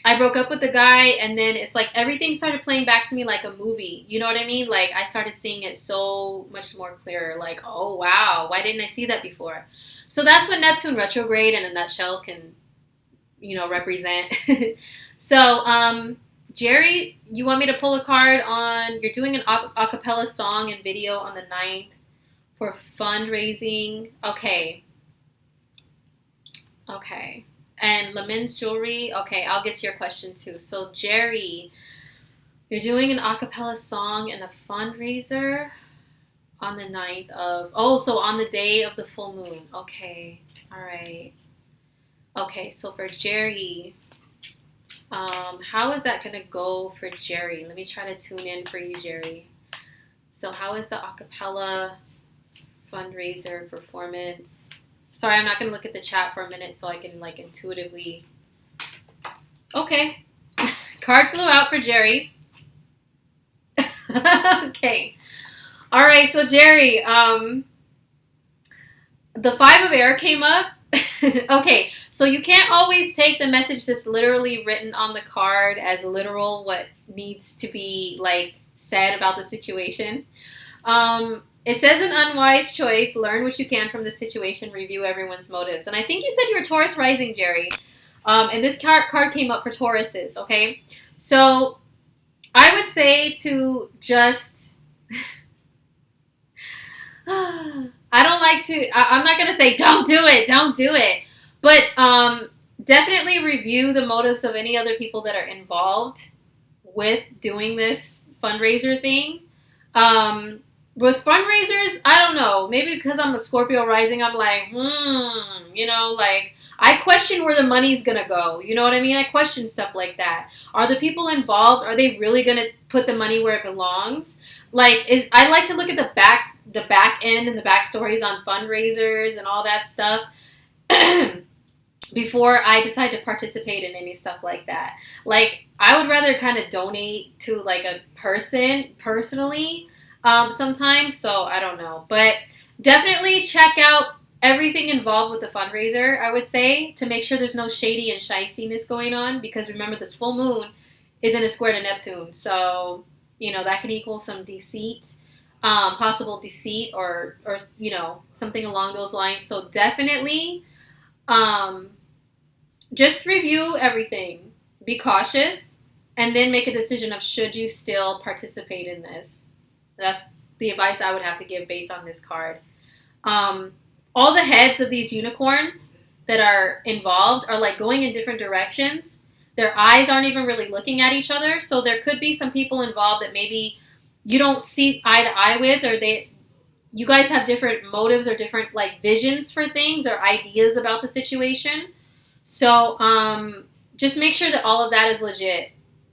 I broke up with the guy, and then it's like everything started playing back to me like a movie. You know what I mean? Like, I started seeing it so much more clear. Like, oh, wow, why didn't I see that before? So that's what Neptune retrograde in a nutshell can, represent. So, Jerry, you want me to pull a card on, you're doing an a cappella song and video on the 9th for fundraising. Okay. And Lamin's jewelry. Okay, I'll get to your question too. So Jerry, you're doing an a cappella song and a fundraiser on the 9th of... Oh, so on the day of the full moon. Okay. All right. Okay, so for Jerry, how is that going to go for Jerry? Let me try to tune in for you, Jerry. So how is the a cappella fundraiser performance? Sorry, I'm not going to look at the chat for a minute so I can like intuitively... Okay. Card flew out for Jerry. Okay. All right, so Jerry, the 5 of air came up. Okay, so you can't always take the message that's literally written on the card as literal what needs to be like said about the situation. It says an unwise choice. Learn what you can from the situation. Review everyone's motives. And I think you said you were Taurus rising, Jerry. And this card came up for Tauruses, okay? So I would say to just... I don't like to... I'm not going to say don't do it. But definitely review the motives of any other people that are involved with doing this fundraiser thing. With fundraisers, I don't know. Maybe because I'm a Scorpio rising, I'm like, like, I question where the money's going to go. You know what I mean? I question stuff like that. Are the people involved, are they really going to put the money where it belongs? Like, I like to look at the back end and the backstories on fundraisers and all that stuff before I decide to participate in any stuff like that. Like, I would rather kind of donate to, like, a person personally sometimes, so I don't know. But definitely check out everything involved with the fundraiser, I would say, to make sure there's no shady and shystiness going on, because remember, this full moon is in a square to Neptune, so, that can equal some deceit, possible deceit, or something along those lines. So definitely just review everything, be cautious, and then make a decision of should you still participate in this. That's the advice I would have to give based on this card. All the heads of these unicorns that are involved are like going in different directions. Their eyes aren't even really looking at each other. So there could be some people involved that maybe you don't see eye to eye with, or you guys have different motives or different like visions for things or ideas about the situation. So just make sure that all of that is legit.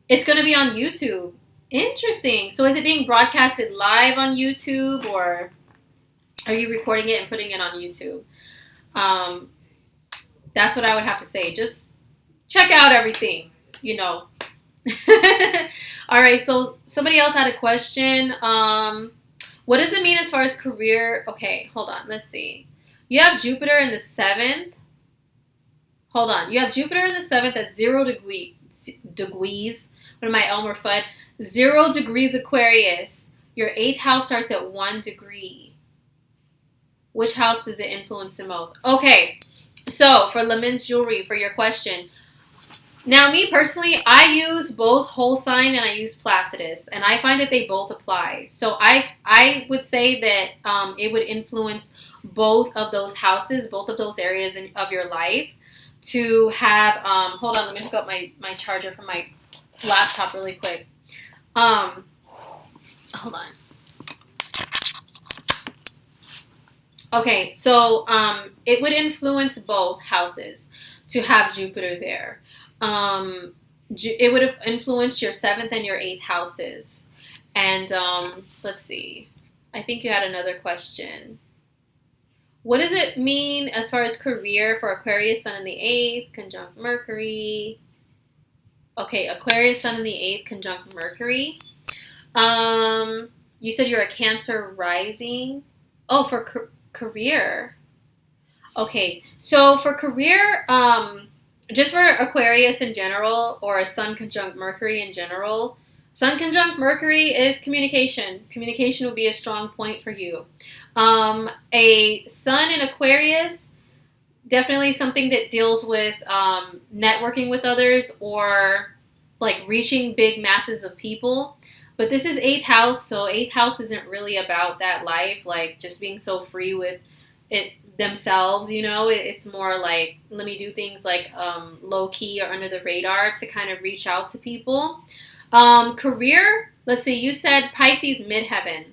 It's going to be on YouTube. Interesting. So is it being broadcasted live on YouTube, or are you recording it and putting it on YouTube? That's what I would have to say. Just check out everything, All right, so somebody else had a question. What does it mean as far as career? Okay, hold on. Let's see. You have Jupiter in the 7th. Hold on. You have Jupiter in the 7th at 0 degrees. What am I, Elmer Fudd? 0 degrees Aquarius. Your 8th house starts at 1 degree. Which house does it influence the most? Okay, so for Lamin's jewelry, for your question. Now, me personally, I use both whole sign and I use Placidus, and I find that they both apply. So I would say that it would influence both of those houses, both of those areas of your life to have, hold on, let me hook up my charger from my laptop really quick. Hold on. Okay, so it would influence both houses to have Jupiter there. It would have influenced your 7th and your 8th houses. And let's see. I think you had another question. What does it mean as far as career for Aquarius, Sun in the 8th, conjunct Mercury? Okay, Aquarius, Sun in the 8th, conjunct Mercury. You said you're a Cancer rising. Oh, for career. Okay, so for career, just for Aquarius in general, or a Sun conjunct Mercury in general, Sun conjunct Mercury is communication. Communication would be a strong point for you. A Sun in Aquarius, definitely something that deals with networking with others or like reaching big masses of people. But this is 8th house, so 8th house isn't really about that life, like just being so free with it themselves, you know. It's more like, let me do things like low key or under the radar to kind of reach out to people. Career, let's see, you said Pisces midheaven.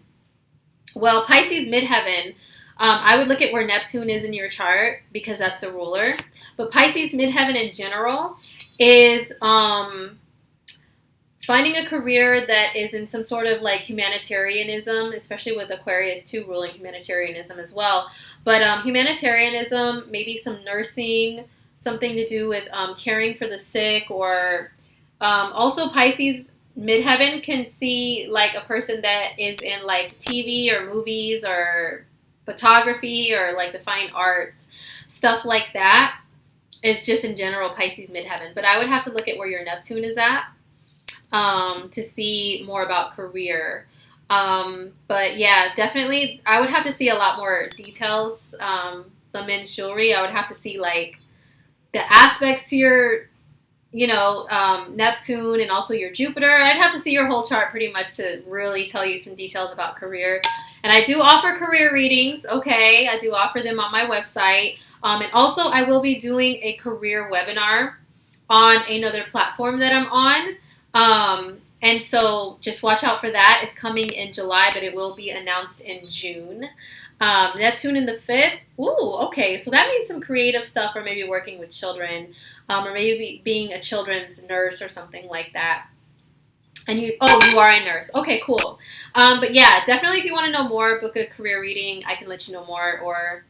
Well, Pisces midheaven, I would look at where Neptune is in your chart because that's the ruler. But Pisces midheaven in general is finding a career that is in some sort of like humanitarianism, especially with Aquarius too ruling humanitarianism as well. But humanitarianism, maybe some nursing, something to do with caring for the sick, or also Pisces midheaven can see like a person that is in like TV or movies or photography or like the fine arts, stuff like that. Is just in general Pisces midheaven. But I would have to look at where your Neptune is at to see more about career. But yeah, definitely I would have to see a lot more details. The men's jewelry, I would have to see like the aspects to your, you know, Neptune and also your Jupiter. I'd have to see your whole chart pretty much to really tell you some details about career. And I do offer career readings, okay? I do offer them on my website. And also I will be doing a career webinar on another platform that I'm on. And so just watch out for that. It's coming in July, but it will be announced in June. Neptune in the 5th. Ooh, okay. So that means some creative stuff, or maybe working with children, or maybe being a children's nurse or something like that. And you are a nurse. Okay, cool. But yeah, definitely if you want to know more, book a career reading. I can let you know more. Or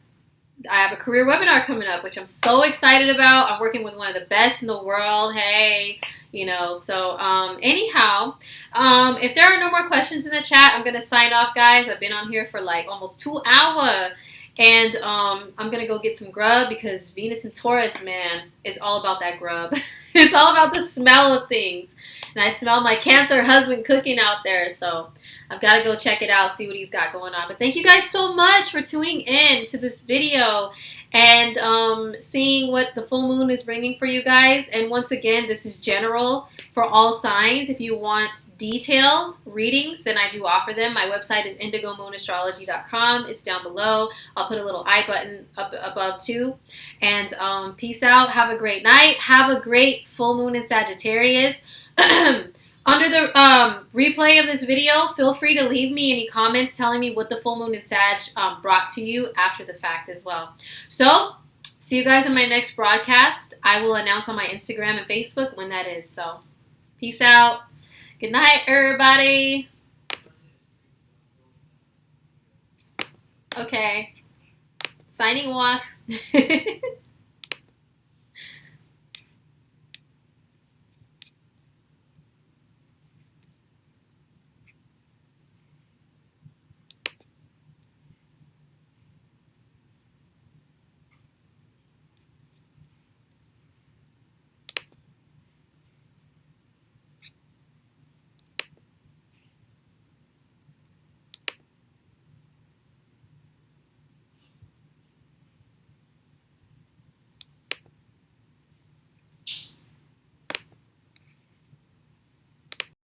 I have a career webinar coming up, which I'm so excited about. I'm working with one of the best in the world. Hey, you know, so anyhow, if there are no more questions in the chat, I'm going to sign off, guys. I've been on here for like almost 2 hours. And I'm going to go get some grub because Venus and Taurus, man, it's all about that grub. It's all about the smell of things. And I smell my Cancer husband cooking out there. So I've got to go check it out, see what he's got going on. But thank you guys so much for tuning in to this video and seeing what the full moon is bringing for you guys. And once again, this is general for all signs. If you want detailed readings, then I do offer them. My website is indigomoonastrology.com. It's down below. I'll put a little I button up above too. And peace out. Have a great night. Have a great full moon in Sagittarius. Under the replay of this video, feel free to leave me any comments telling me what the full moon in Sag brought to you after the fact as well. So, see you guys in my next broadcast. I will announce on my Instagram and Facebook when that is. So, peace out. Good night, everybody. Okay. Signing off.